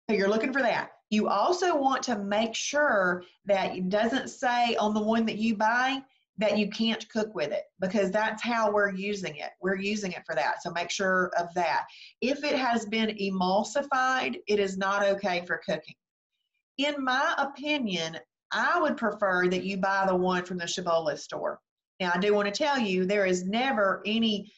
you're looking for that. You also want to make sure that it doesn't say on the one that you buy that you can't cook with it, because that's how we're using it. We're using it for that. So make sure of that. If it has been emulsified, it is not okay for cooking. In my opinion, I would prefer that you buy the one from the Shibboleth store. Now, I do want to tell you, there is never any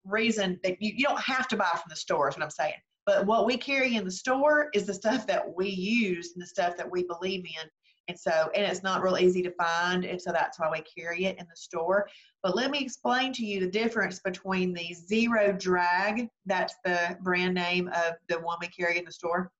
reason that you don't have to buy from the store, is what I'm saying. But what we carry in the store is the stuff that we use and the stuff that we believe in. And it's not real easy to find, and so that's why we carry it in the store. But let me explain to you the difference between the Zero Drag, that's the brand name of the one we carry in the store,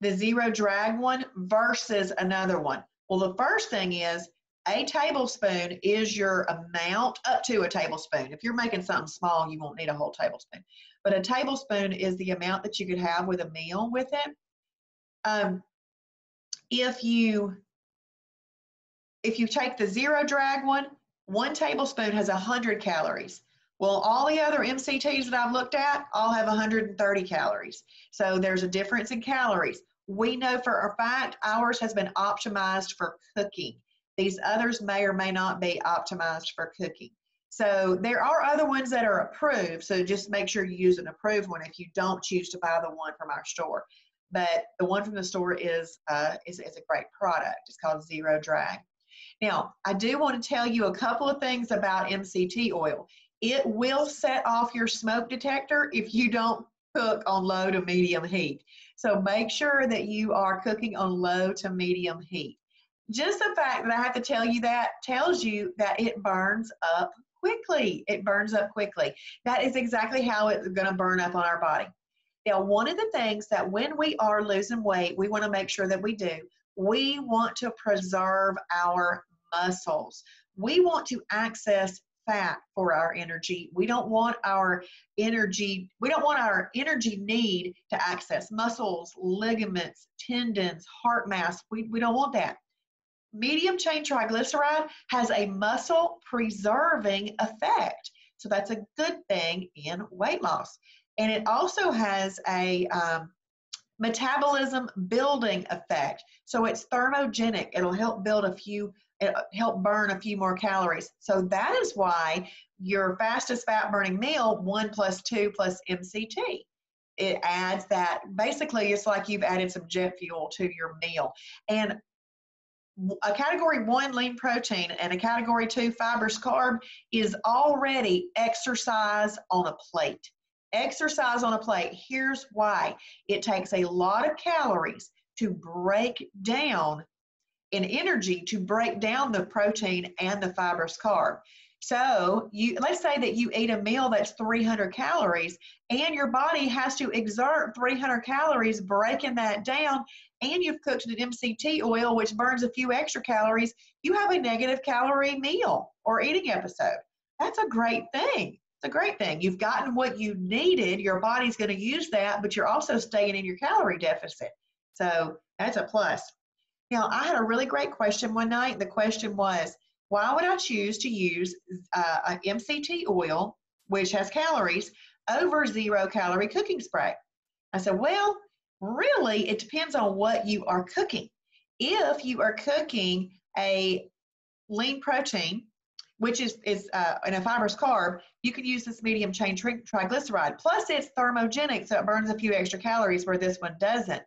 the Zero Drag one versus another one. Well, the first thing is a tablespoon is your amount, up to a tablespoon. If you're making something small, you won't need a whole tablespoon. But a tablespoon is the amount that you could have with a meal with it. If you take the Zero Drag one tablespoon has 100 calories. Well, all the other MCTs that I've looked at all have 130 calories. So there's a difference in calories. We know for a fact ours has been optimized for cooking. These others may or may not be optimized for cooking. So there are other ones that are approved. So just make sure you use an approved one if you don't choose to buy the one from our store. But the one from the store is a great product. It's called Zero Drag. Now, I do want to tell you a couple of things about MCT oil. It will set off your smoke detector if you don't cook on low to medium heat. So make sure that you are cooking on low to medium heat. Just the fact that I have to tell you that tells you that it burns up quickly. It burns up quickly. That is exactly how it's going to burn up on our body. Now, one of the things that when we are losing weight, we want to make sure that we do, we want to preserve our muscles. We want to access fat for our energy. We don't want our energy need to access muscles, ligaments, tendons, heart mass. We don't want that. Medium chain triglyceride has a muscle preserving effect. So that's a good thing in weight loss. And it also has a metabolism building effect. So it's thermogenic. It'll help burn a few more calories. So that is why your fastest fat burning meal, 1 + 2 + MCT. It adds that, basically it's like you've added some jet fuel to your meal. And a category 1 lean protein and a category 2 fibrous carb is already exercise on a plate. Exercise on a plate. Here's why. It takes a lot of calories to break down, in energy to break down the protein and the fibrous carb. So let's say that you eat a meal that's 300 calories and your body has to exert 300 calories breaking that down, and you've cooked in MCT oil, which burns a few extra calories. You have a negative calorie meal or eating episode. That's a great thing. It's a great thing. You've gotten what you needed. Your body's going to use that, but you're also staying in your calorie deficit. So that's a plus. Now, I had a really great question one night. The question was, why would I choose to use MCT oil, which has calories, over 0-calorie cooking spray? I said, well, really, it depends on what you are cooking. If you are cooking a lean protein, which is in a fibrous carb, you can use this medium chain triglyceride. Plus, it's thermogenic, so it burns a few extra calories where this one doesn't.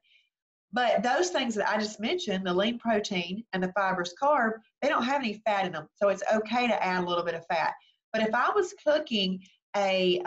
But those things that I just mentioned, the lean protein and the fibrous carb, they don't have any fat in them, so it's okay to add a little bit of fat. But if I was cooking a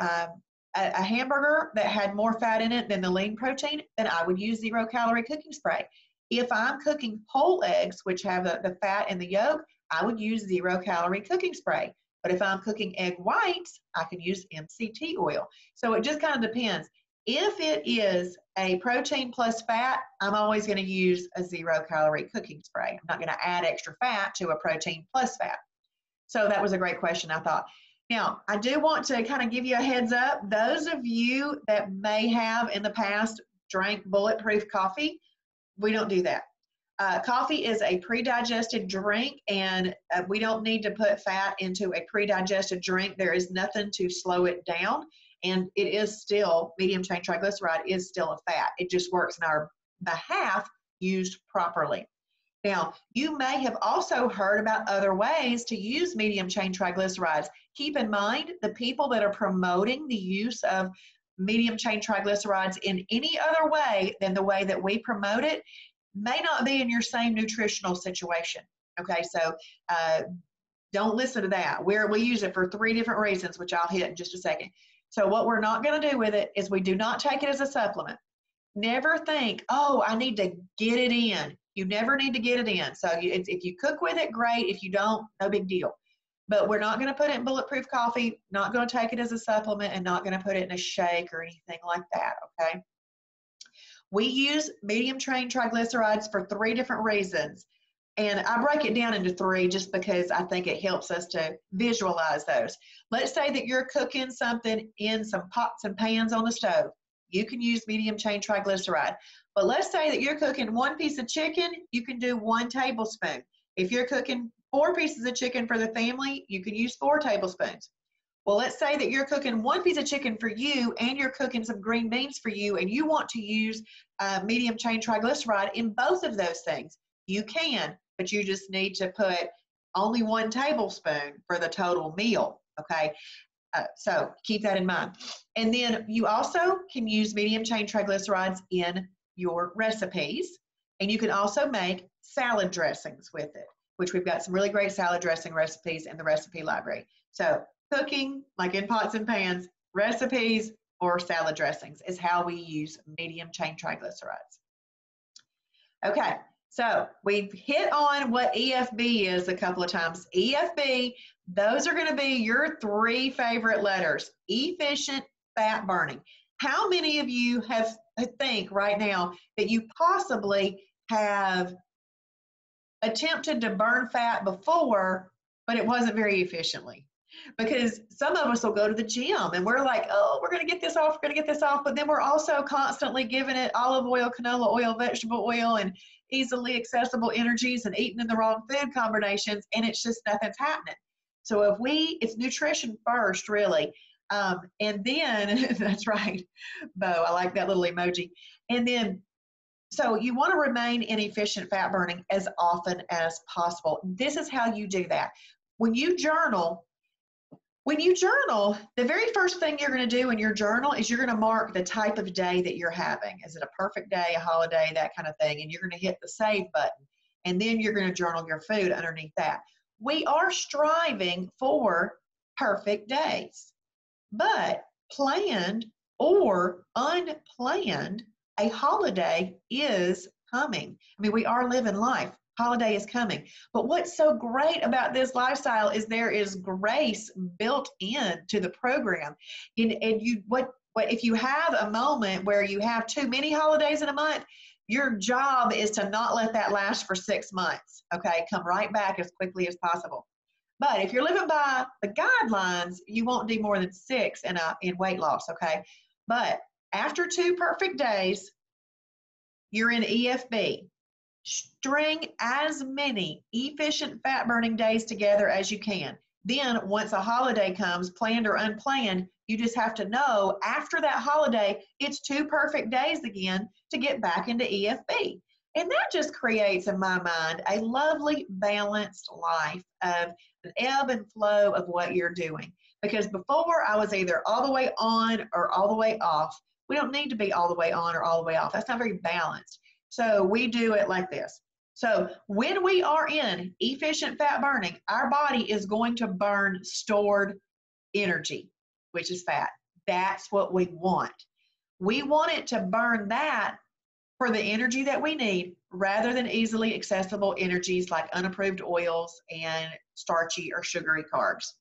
hamburger that had more fat in it than the lean protein, then I would use 0-calorie cooking spray. If I'm cooking whole eggs, which have the fat in the yolk, I would use 0-calorie cooking spray. But if I'm cooking egg whites, I can use MCT oil. So it just kind of depends. If it is a protein plus fat, I'm always going to use a 0-calorie cooking spray. I'm not going to add extra fat to a protein plus fat. So that was a great question, I thought. Now, I do want to kind of give you a heads up. Those of you that may have in the past drank bulletproof coffee, we don't do that. Coffee is a pre-digested drink, and we don't need to put fat into a pre-digested drink. There is nothing to slow it down, and it is still, medium chain triglyceride is still a fat. It just works in our behalf used properly. Now, you may have also heard about other ways to use medium chain triglycerides. Keep in mind, the people that are promoting the use of medium chain triglycerides in any other way than the way that we promote it may not be in your same nutritional situation. Okay, so don't listen to that. We use it for 3 different reasons, which I'll hit in just a second. So what we're not going to do with it is we do not take it as a supplement. Never think, oh, I need to get it in. You never need to get it in. So if you cook with it, great. If you don't, no big deal. But we're not going to put it in bulletproof coffee, not going to take it as a supplement, and not going to put it in a shake or anything like that, okay? We use medium chain triglycerides for 3 different reasons. And I break it down into 3 just because I think it helps us to visualize those. Let's say that you're cooking something in some pots and pans on the stove. You can use medium chain triglyceride. But let's say that you're cooking 1 piece of chicken, you can do 1 tablespoon. If you're cooking 4 pieces of chicken for the family, you can use 4 tablespoons. Well, let's say that you're cooking 1 piece of chicken for you and you're cooking some green beans for you, and you want to use medium chain triglyceride in both of those things. You can, but you just need to put only 1 tablespoon for the total meal, okay? So keep that in mind. And then you also can use medium chain triglycerides in your recipes. And you can also make salad dressings with it, which we've got some really great salad dressing recipes in the recipe library. So cooking, like in pots and pans, recipes or salad dressings is how we use medium chain triglycerides. Okay, so we've hit on what EFB is a couple of times. EFB, those are going to be your 3 favorite letters: efficient fat burning. How many of you think right now that you possibly have attempted to burn fat before, but it wasn't very efficiently? Because some of us will go to the gym and we're like, oh, we're going to get this off, we're going to get this off, but then we're also constantly giving it olive oil, canola oil, vegetable oil, and easily accessible energies and eating in the wrong food combinations, and it's just nothing's happening. So it's nutrition first, really. And then, that's right, Bo, I like that little emoji. And then, so you want to remain in efficient fat burning as often as possible. This is how you do that. When you journal, the very first thing you're going to do in your journal is you're going to mark the type of day that you're having. Is it a perfect day, a holiday, that kind of thing? And you're going to hit the save button. And then you're going to journal your food underneath that. We are striving for perfect days. But planned or unplanned, a holiday is coming. I mean, we are living life. Holiday is coming. But what's so great about this lifestyle is there is grace built into the program. And if you have a moment where you have too many holidays in a month, your job is to not let that last for 6 months. Okay, come right back as quickly as possible. But if you're living by the guidelines, you won't do more than 6 in weight loss. Okay, but after 2 perfect days, you're in EFB. String as many efficient fat burning days together as you can. Then once a holiday comes, planned or unplanned, you just have to know after that holiday, it's 2 perfect days again to get back into EFB. And that just creates, in my mind, a lovely balanced life of an ebb and flow of what you're doing. Because before I was either all the way on or all the way off. We don't need to be all the way on or all the way off. That's not very balanced. So we do it like this. So when we are in efficient fat burning, our body is going to burn stored energy, which is fat. That's what we want. We want it to burn that for the energy that we need rather than easily accessible energies like unapproved oils and starchy or sugary carbs.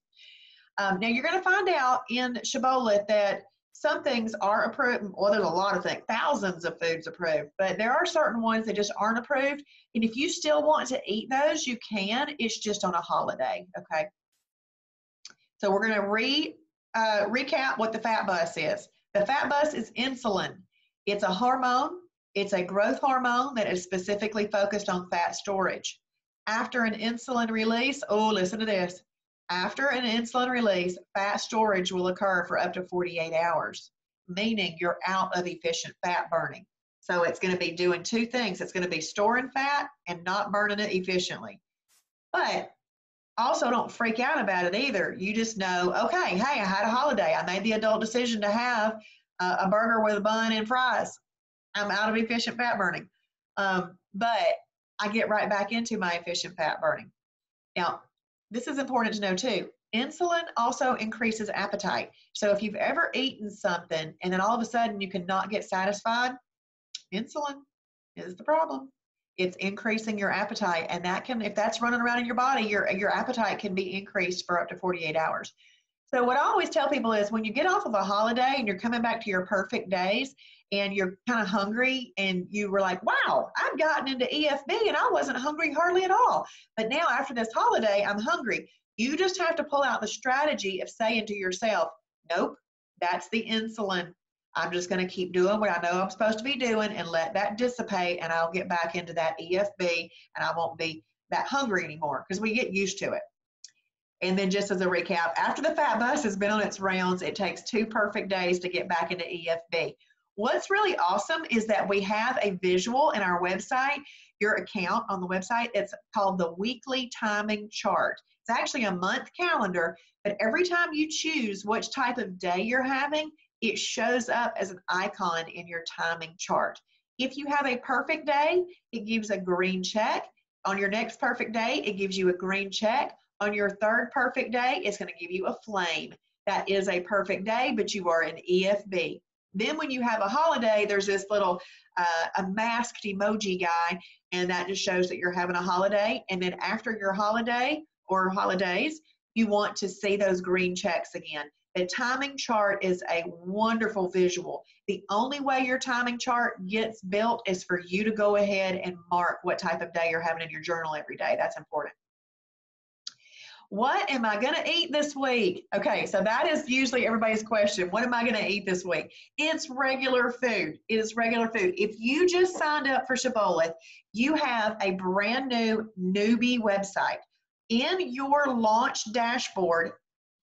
Now you're going to find out in Shibboleth that some things are approved. Well, there's a lot of things, thousands of foods approved, but there are certain ones that just aren't approved. And if you still want to eat those, you can. It's just on a holiday, okay? So we're going to recap what the fat bus is. The fat bus is insulin. It's a hormone. It's a growth hormone that is specifically focused on fat storage. After an insulin release, oh, listen to this. After an insulin release, fat storage will occur for up to 48 hours, meaning you're out of efficient fat burning. So it's going to be doing 2 things. It's going to be storing fat and not burning it efficiently. But also don't freak out about it either. You just know, okay, hey, I had a holiday. I made the adult decision to have a burger with a bun and fries. I'm out of efficient fat burning. But I get right back into my efficient fat burning. Now, this is important to know too. Insulin also increases appetite. So if you've ever eaten something and then all of a sudden you cannot get satisfied, insulin is the problem. It's increasing your appetite, and that can, if that's running around in your body, your appetite can be increased for up to 48 hours. So what I always tell people is when you get off of a holiday and you're coming back to your perfect days and you're kind of hungry and you were like, wow, I've gotten into EFB and I wasn't hungry hardly at all. But now after this holiday, I'm hungry. You just have to pull out the strategy of saying to yourself, nope, that's the insulin. I'm just going to keep doing what I know I'm supposed to be doing and let that dissipate, and I'll get back into that EFB and I won't be that hungry anymore because we get used to it. And then just as a recap, after the fat bus has been on its rounds, it takes 2 perfect days to get back into EFB. What's really awesome is that we have a visual in our website, your account on the website. It's called the weekly timing chart. It's actually a month calendar, but every time you choose which type of day you're having, it shows up as an icon in your timing chart. If you have a perfect day, it gives a green check. On your next perfect day, it gives you a green check. On your third perfect day, it's going to give you a flame. That is a perfect day, but you are an EFB. Then when you have a holiday, there's this little a masked emoji guy, and that just shows that you're having a holiday. And then after your holiday or holidays, you want to see those green checks again. The timing chart is a wonderful visual. The only way your timing chart gets built is for you to go ahead and mark what type of day you're having in your journal every day. That's important. What am I going to eat this week? Okay, so that is usually everybody's question. What am I going to eat this week? It's regular food. It is regular food. If you just signed up for Shibboleth, you have a brand new newbie website. In your launch dashboard,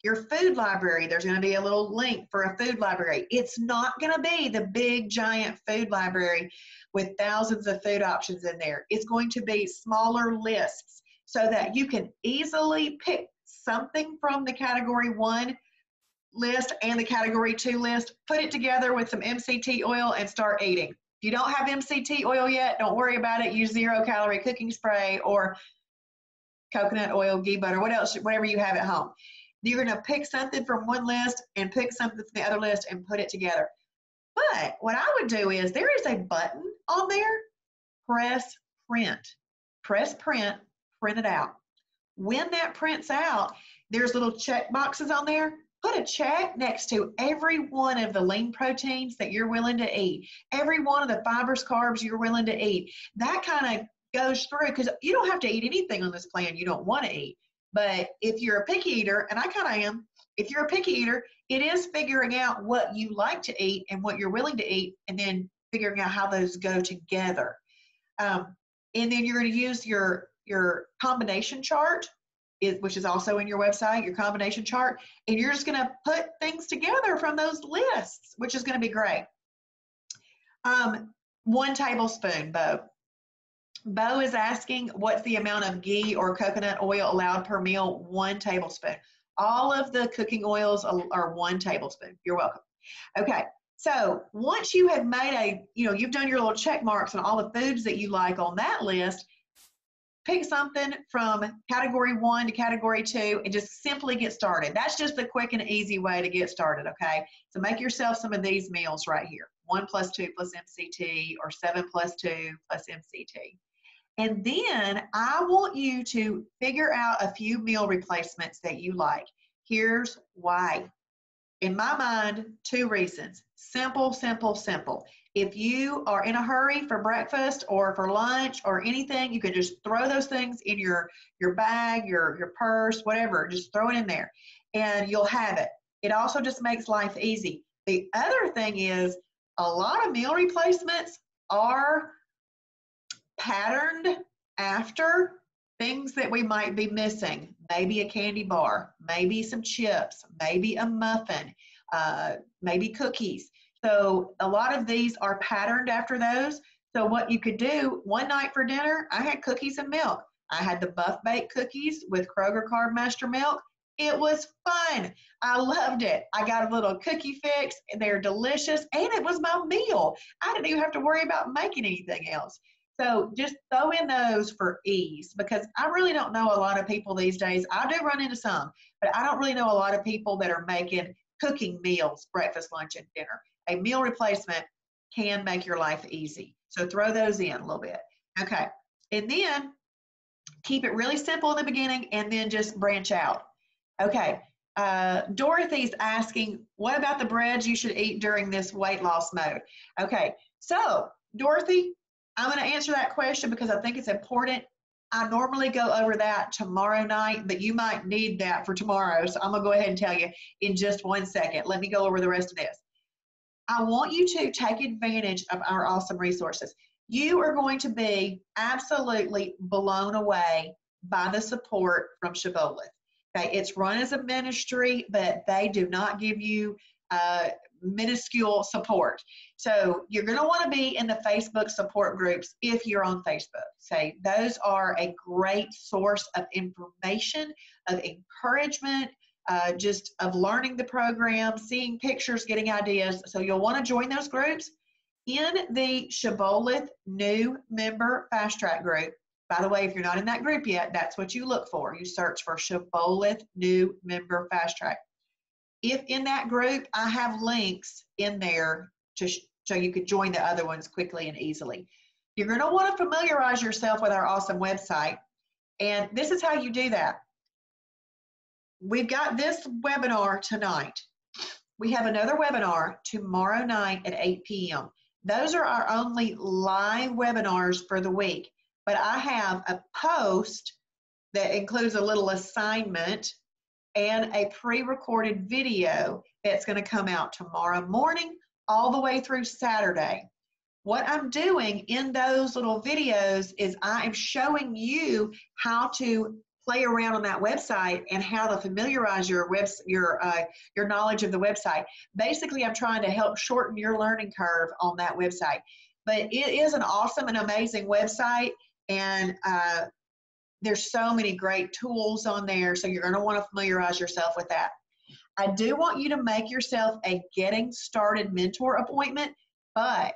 your food library, there's going to be a little link for a food library. It's not going to be the big giant food library with thousands of food options in there. It's going to be smaller lists so that you can easily pick something from the category 1 list and the category 2 list, put it together with some MCT oil and start eating. If you don't have MCT oil yet, don't worry about it. Use 0-calorie cooking spray or coconut oil, ghee butter, whatever you have at home. You're going to pick something from one list and pick something from the other list and put it together. But what I would do is there is a button on there, press print. Press print, print it out. When that prints out, there's little check boxes on there. Put a check next to every one of the lean proteins that you're willing to eat, every one of the fibers, carbs you're willing to eat. That kind of goes through, because you don't have to eat anything on this plan you don't want to eat. But if you're a picky eater, and I kind of am, if you're a picky eater, it is figuring out what you like to eat and what you're willing to eat, and then figuring out how those go together. And then you're going to use your combination chart, which is also in your website, your combination chart, and you're just going to put things together from those lists, which is going to be great. 1 tablespoon, Bo. Bo is asking, what's the amount of ghee or coconut oil allowed per meal? 1 tablespoon. All of the cooking oils are 1 tablespoon. You're welcome. Okay, so once you have made you've done your little check marks on all the foods that you like on that list, pick something from category 1 to category 2 and just simply get started. That's just the quick and easy way to get started, okay? So make yourself some of these meals right here. 1 + 2 + MCT, or 7 + 2 + MCT. And then I want you to figure out a few meal replacements that you like. Here's why. In my mind, 2 reasons. Simple, simple, simple. If you are in a hurry for breakfast or for lunch or anything, you can just throw those things in your bag, your purse, whatever. Just throw it in there and you'll have it. It also just makes life easy. The other thing is, a lot of meal replacements are patterned after things that we might be missing. Maybe a candy bar, maybe some chips, maybe a muffin, maybe cookies. So a lot of these are patterned after those. So what you could do, one night for dinner, I had cookies and milk. I had the buff baked cookies with Kroger Carb Master milk. It was fun. I loved it. I got a little cookie fix, and they're delicious, and it was my meal. I didn't even have to worry about making anything else. So just throw in those for ease, because I really don't know a lot of people these days. I do run into some, but I don't really know a lot of people that are making cooking meals, breakfast, lunch, and dinner. A meal replacement can make your life easy. So throw those in a little bit. Okay. And then keep it really simple in the beginning and then just branch out. Okay. Dorothy's asking, what about the breads you should eat during this weight loss mode? Okay. So Dorothy, I'm going to answer that question because I think it's important. I normally go over that tomorrow night, but you might need that for tomorrow. So I'm going to go ahead and tell you in just 1 second. Let me go over the rest of this. I want you to take advantage of our awesome resources. You are going to be absolutely blown away by the support from Shibboleth. Okay, it's run as a ministry, but they do not give you minuscule support. So you're going to want to be in the Facebook support groups if you're on Facebook. Say those are a great source of information, of encouragement, just of learning the program, seeing pictures, getting ideas. So you'll want to join those groups. In the SHIBBOLETH new member fast track group, by the way, if you're not in that group yet, that's what you look for. You search for SHIBBOLETH new member fast track. If in that group, I have links in there so you could join the other ones quickly and easily. You're going to want to familiarize yourself with our awesome website. And this is how you do that. We've got this webinar tonight. We have another webinar tomorrow night at 8 p.m. Those are our only live webinars for the week. But I have a post that includes a little assignment and a pre-recorded video that's going to come out tomorrow morning all the way through Saturday. What I'm doing in those little videos is I am showing you how to play around on that website and how to familiarize your knowledge of the website. Basically, I'm trying to help shorten your learning curve on that website. But it is an awesome and amazing website, and there's so many great tools on there, so you're going to want to familiarize yourself with that. I do want you to make yourself a getting started mentor appointment, but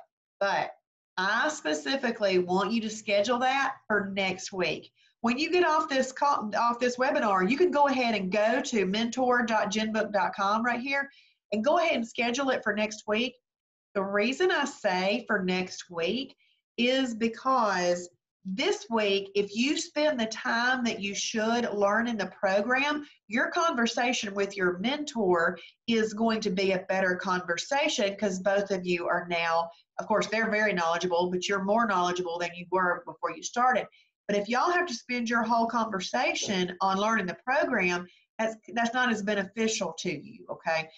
I specifically want you to schedule that for next week. When you get off this webinar, you can go ahead and go to mentor.genbook.com right here and go ahead and schedule it for next week. The reason I say for next week is because this week, if you spend the time that you should learn in the program, your conversation with your mentor is going to be a better conversation because both of you are now, of course, they're very knowledgeable, but you're more knowledgeable than you were before you started. But if y'all have to spend your whole conversation on learning the program, that's not as beneficial to you, okay?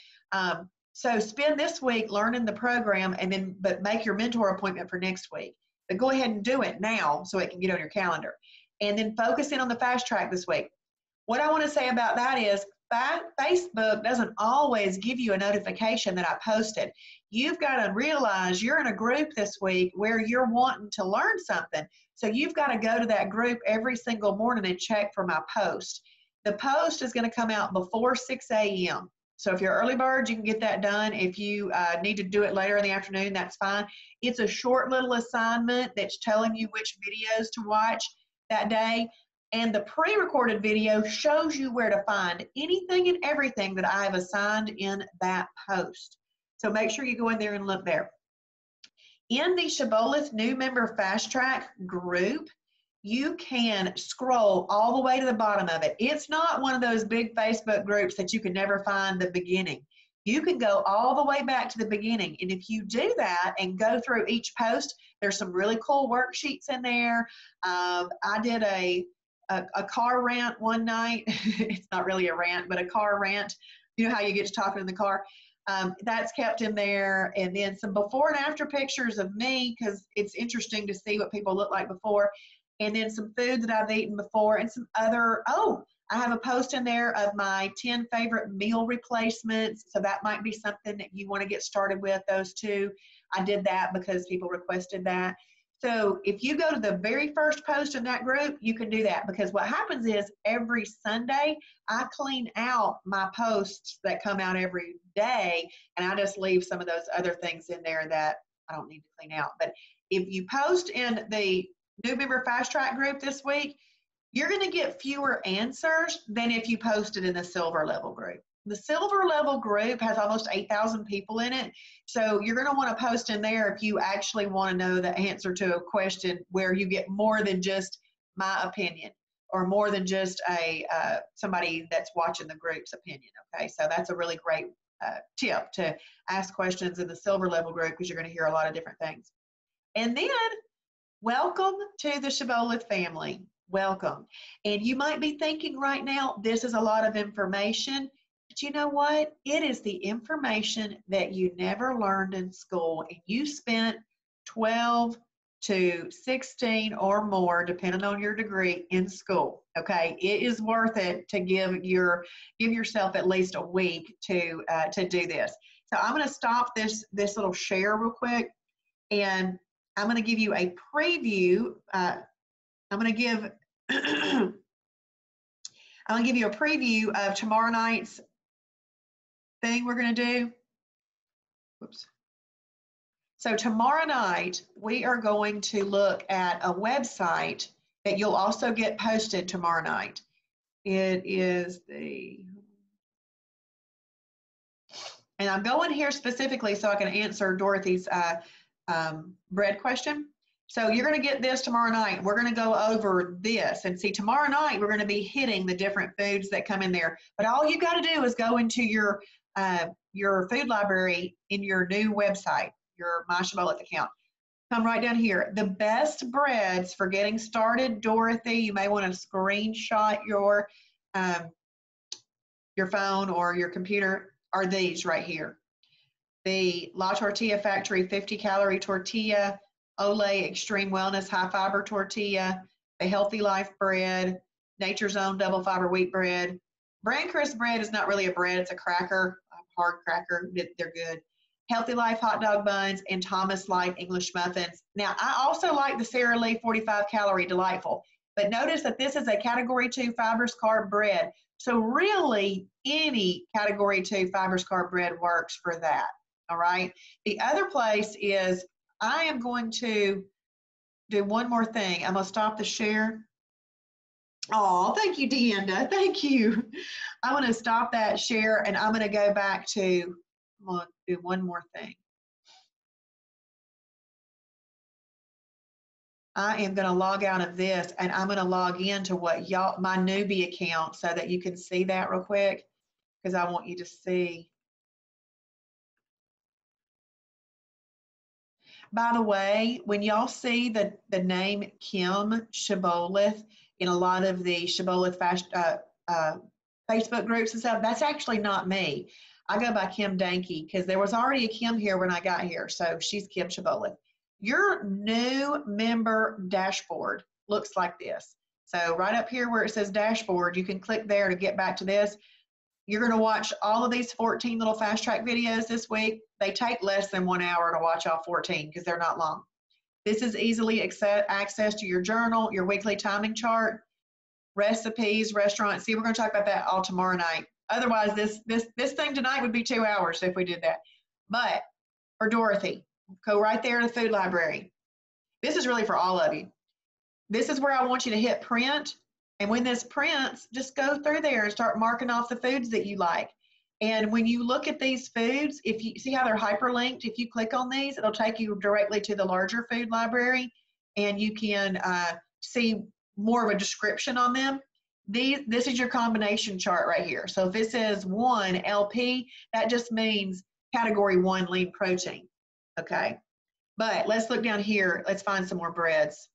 So spend this week learning the program but make your mentor appointment for next week. But go ahead and do it now so it can get on your calendar. And then focus in on the fast track this week. What I want to say about that is Facebook doesn't always give you a notification that I posted. You've got to realize you're in a group this week where you're wanting to learn something. So you've got to go to that group every single morning and check for my post. The post is going to come out before 6 a.m. So if you're early bird, you can get that done. If you need to do it later in the afternoon, that's fine. It's a short little assignment that's telling you which videos to watch that day. And the pre-recorded video shows you where to find anything and everything that I have assigned in that post. So make sure you go in there and look there. In the SHIBBOLETH new member fast track group, you can scroll all the way to the bottom of it. It's not one of those big Facebook groups that you can never find the beginning. You can go all the way back to the beginning. And if you do that and go through each post, there's some really cool worksheets in there. I did a car rant one night. It's not really a rant, but a car rant. You know how you get to talking in the car? That's kept in there. And then some before and after pictures of me, because it's interesting to see what people look like before. And then some food that I've eaten before and some other, I have a post in there of my 10 favorite meal replacements. So that might be something that you want to get started with, those two. I did that because people requested that. So if you go to the very first post in that group, you can do that, because what happens is every Sunday, I clean out my posts that come out every day, and I just leave some of those other things in there that I don't need to clean out. But if you post in the new member fast track group this week, you're going to get fewer answers than if you posted in the silver level group. The silver level group has almost 8,000 people in it. So you're going to want to post in there if you actually want to know the answer to a question where you get more than just my opinion or more than just somebody that's watching the group's opinion. Okay, so that's a really great tip to ask questions in the silver level group, because you're going to hear a lot of different things. And then welcome to the SHIBBOLETH family. Welcome. And you might be thinking right now, this is a lot of information. But you know what? It is the information that you never learned in school, and you spent 12 to 16 or more, depending on your degree, in school. Okay, it is worth it to give yourself at least a week to do this. So I'm going to stop this little share real quick, and I'm going to give you a preview. I'm going to give I'm going to give you a preview of tomorrow night's thing we're going to do. Whoops. So tomorrow night, we are going to look at a website that you'll also get posted tomorrow night. It is and I'm going here specifically so I can answer Dorothy's bread question. So you're going to get this tomorrow night. We're going to go over this, and see, tomorrow night we're going to be hitting the different foods that come in there. But all you got to do is go into your food library in your new website, your My SHIBBOLETH account. Come right down here. The best breads for getting started, Dorothy. You may want to screenshot your phone or your computer. Are these right here. The La Tortilla Factory 50-calorie tortilla, Olay Extreme Wellness high fiber tortilla, the Healthy Life bread, Nature's Own double fiber wheat bread. Bran Crisp bread is not really a bread, it's a cracker, a hard cracker. They're good. Healthy Life hot dog buns and Thomas Light English muffins. Now, I also like the Sara Lee 45-calorie delightful, but notice that this is a category 2 fibers carb bread. So really, any category 2 fibers carb bread works for that, all right? The other place is, I am going to do one more thing. I'm going to stop the share. Oh, thank you, Deanda. Thank you. I'm going to stop that share, and I'm going to go back to, I'm going to do one more thing. I am going to log out of this, and I'm going to log into what y'all, my newbie account, so that you can see that real quick, because I want you to see. By the way, when y'all see the name Kim Shibboleth in a lot of the Shibboleth Facebook groups and stuff, that's actually not me. I go by Kim Danke because there was already a Kim here when I got here, so she's Kim Shibboleth. Your new member dashboard looks like this. So right up here where it says dashboard, you can click there to get back to this. You're going to watch all of these 14 little fast track videos this week. They take less than 1 hour to watch all 14 because they're not long. This is easily access to your journal, your weekly timing chart, recipes, restaurants. See, we're going to talk about that all tomorrow night. Otherwise, this thing tonight would be 2 hours if we did that. But for Dorothy, go right there to the food library. This is really for all of you. This is where I want you to hit print. And when this prints, just go through there and start marking off the foods that you like. And when you look at these foods, if you see how they're hyperlinked, if you click on these, it'll take you directly to the larger food library, and you can see more of a description on them. This is your combination chart right here. So if this is 1 LP, that just means category 1 lean protein. Okay. But let's look down here. Let's find some more breads.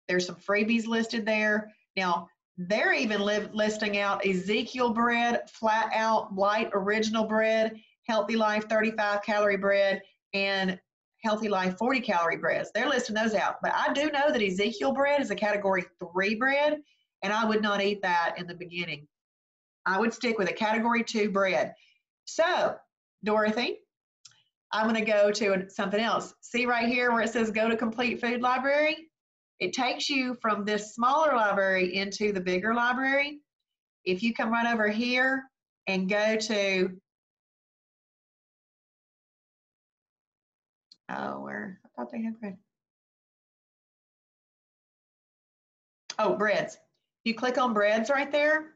There's some freebies listed there. Now, they're even listing out Ezekiel bread, flat out light original bread, Healthy Life 35-calorie bread, and Healthy Life 40-calorie breads. They're listing those out. But I do know that Ezekiel bread is a category 3 bread, and I would not eat that in the beginning. I would stick with a category 2 bread. So, Dorothy, I'm going to go to something else. See right here where it says go to complete food library? It takes you from this smaller library into the bigger library. If you come right over here and go to, where? I thought they had bread. Oh, breads. You click on breads right there.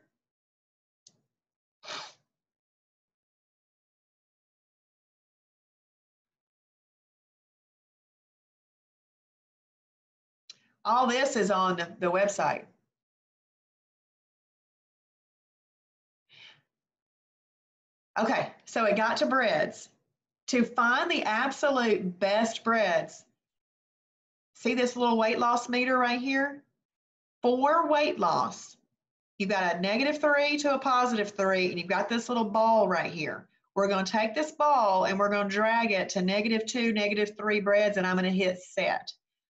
All this is on the website. Okay, so it got to breads. To find the absolute best breads, see this little weight loss meter right here? For weight loss, you've got a -3 to a +3, and you've got this little ball right here. We're going to take this ball and we're going to drag it to -2, -3 breads, and I'm going to hit set,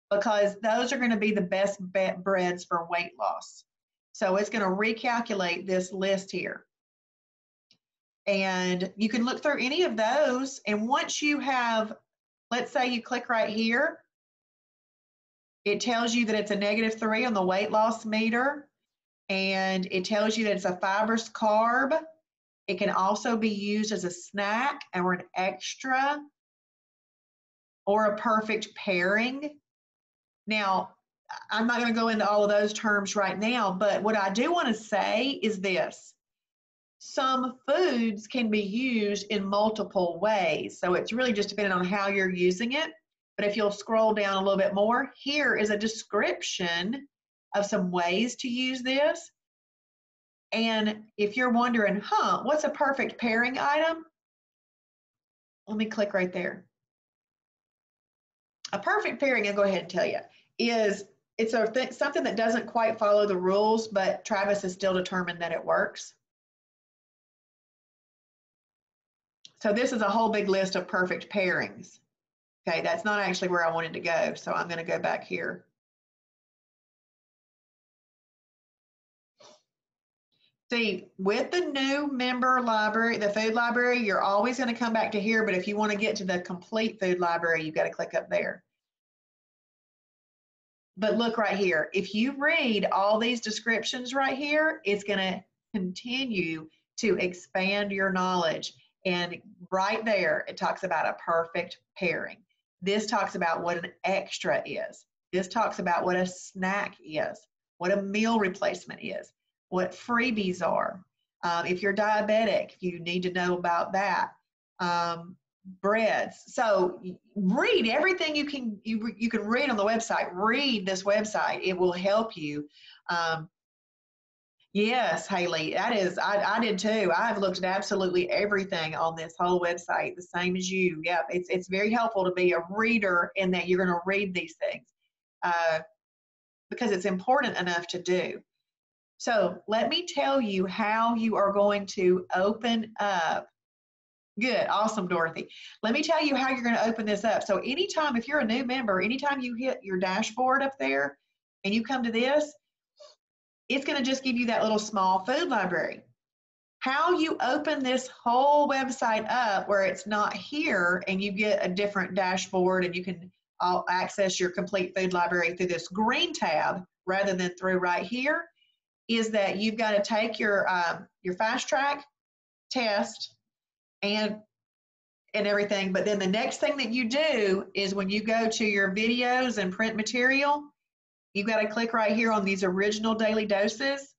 because those are going to be the best breads for weight loss. So it's going to recalculate this list here. And you can look through any of those. And once you have, let's say you click right here, it tells you that it's a -3 on the weight loss meter. And it tells you that it's a fibrous carb. It can also be used as a snack or an extra or a perfect pairing. Now, I'm not going to go into all of those terms right now, but what I do want to say is this. Some foods can be used in multiple ways. So it's really just depending on how you're using it. But if you'll scroll down a little bit more, here is a description of some ways to use this. And if you're wondering, what's a perfect pairing item? Let me click right there. A perfect pairing, I'll go ahead and tell you, is something that doesn't quite follow the rules, but Travis has still determined that it works. So this is a whole big list of perfect pairings. Okay, that's not actually where I wanted to go, so I'm going to go back here. See, with the new member library, the food library, you're always going to come back to here, but if you want to get to the complete food library, you've got to click up there. But look right here. If you read all these descriptions right here, it's going to continue to expand your knowledge. And right there, it talks about a perfect pairing. This talks about what an extra is. This talks about what a snack is, what a meal replacement is, what freebies are. If you're diabetic, you need to know about that. Breads. So read everything you can read on the website. Read this website. It will help you. Yes, Haley, that is, I did too. I've looked at absolutely everything on this whole website, the same as you. Yep, it's very helpful to be a reader in that you're going to read these things because it's important enough to do. So let me tell you how you are going to open up. Good, awesome, Dorothy. Let me tell you how you're going to open this up. So anytime, if you're a new member, anytime you hit your dashboard up there and you come to this, it's going to just give you that little small food library. How you open this whole website up where it's not here and you get a different dashboard and you can access your complete food library through this green tab rather than through right here is that you've got to take your fast track test and everything. But then the next thing that you do is when you go to your videos and print material, you've got to click right here on these original daily doses.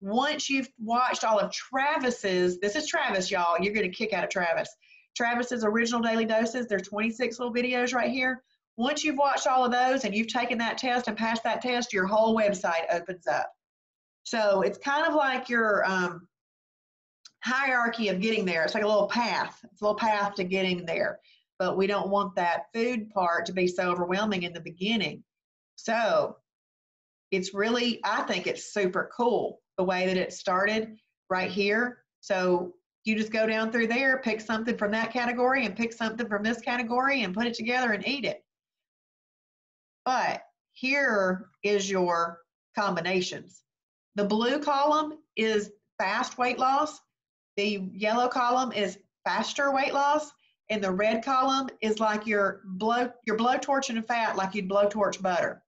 Once you've watched all of Travis's, this is Travis, y'all, you're going to kick out of Travis. Travis's original daily doses, there's 26 little videos right here. Once you've watched all of those and you've taken that test and passed that test, your whole website opens up. So it's kind of like your hierarchy of getting there. It's like a little path. It's a little path to getting there. But we don't want that food part to be so overwhelming in the beginning. So it's really, I think it's super cool the way that it started right here. So you just go down through there, pick something from that category and pick something from this category and put it together and eat it. But here is your combinations. The blue column is fast weight loss. The yellow column is faster weight loss. And the red column is like your blowtorching fat like you'd blowtorch butter.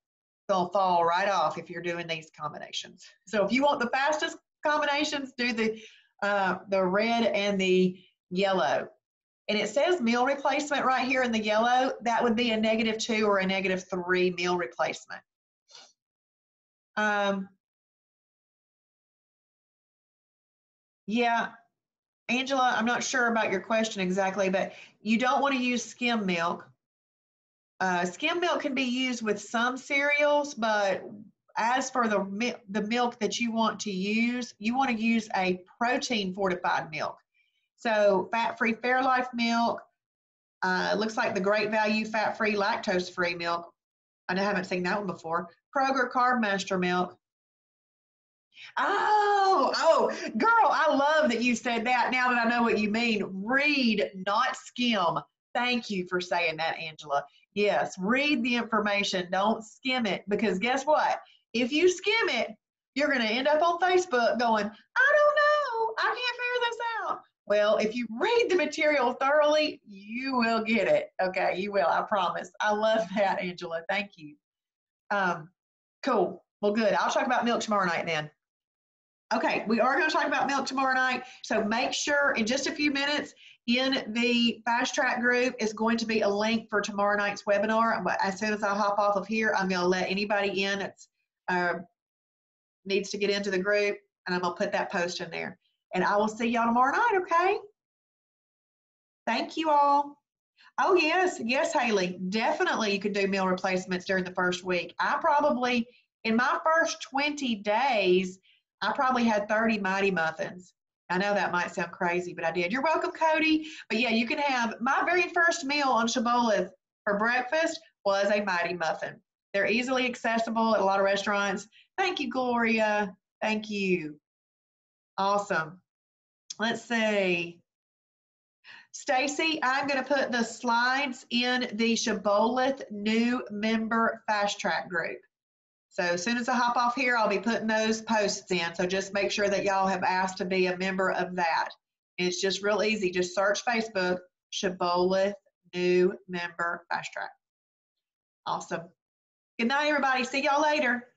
They'll fall right off if you're doing these combinations. So if you want the fastest combinations, do the red and the yellow. And it says meal replacement right here in the yellow. That would be a -2 or a -3 meal replacement. Yeah, Angela, I'm not sure about your question exactly, but you don't want to use skim milk. Skim milk can be used with some cereals, but as for the milk that you want to use a protein fortified milk. So fat-free Fairlife milk, looks like the Great Value fat-free lactose-free milk. I haven't seen that one before. Kroger Carb Master milk. Oh, girl, I love that you said that. Now that I know what you mean, read, not skim. Thank you for saying that, Angela. Yes, read the information. Don't skim it, because guess what? If you skim it, you're going to end up on Facebook going, I don't know. I can't figure this out. Well, if you read the material thoroughly, you will get it. Okay, you will, I promise. I love that, Angela. Thank you. Cool. Well, good. I'll talk about milk tomorrow night then. Okay, we are going to talk about milk tomorrow night. So make sure in just a few minutes in the Fast Track group is going to be a link for tomorrow night's webinar. But as soon as I hop off of here, I'm going to let anybody in that needs to get into the group, and I'm going to put that post in there. And I will see y'all tomorrow night, okay? Thank you all. Oh, yes, Haley. Definitely you could do meal replacements during the first week. I probably, in my first 20 days, I probably had 30 Mighty Muffins. I know that might sound crazy, but I did. You're welcome, Cody. But yeah, you can have, my very first meal on Shibboleth for breakfast was a Mighty Muffin. They're easily accessible at a lot of restaurants. Thank you, Gloria. Thank you. Awesome. Let's see. Stacy, I'm going to put the slides in the Shibboleth new member Fast Track group. So as soon as I hop off here, I'll be putting those posts in. So just make sure that y'all have asked to be a member of that. It's just real easy. Just search Facebook, Shibboleth new member Fast Track. Awesome. Good night, everybody. See y'all later.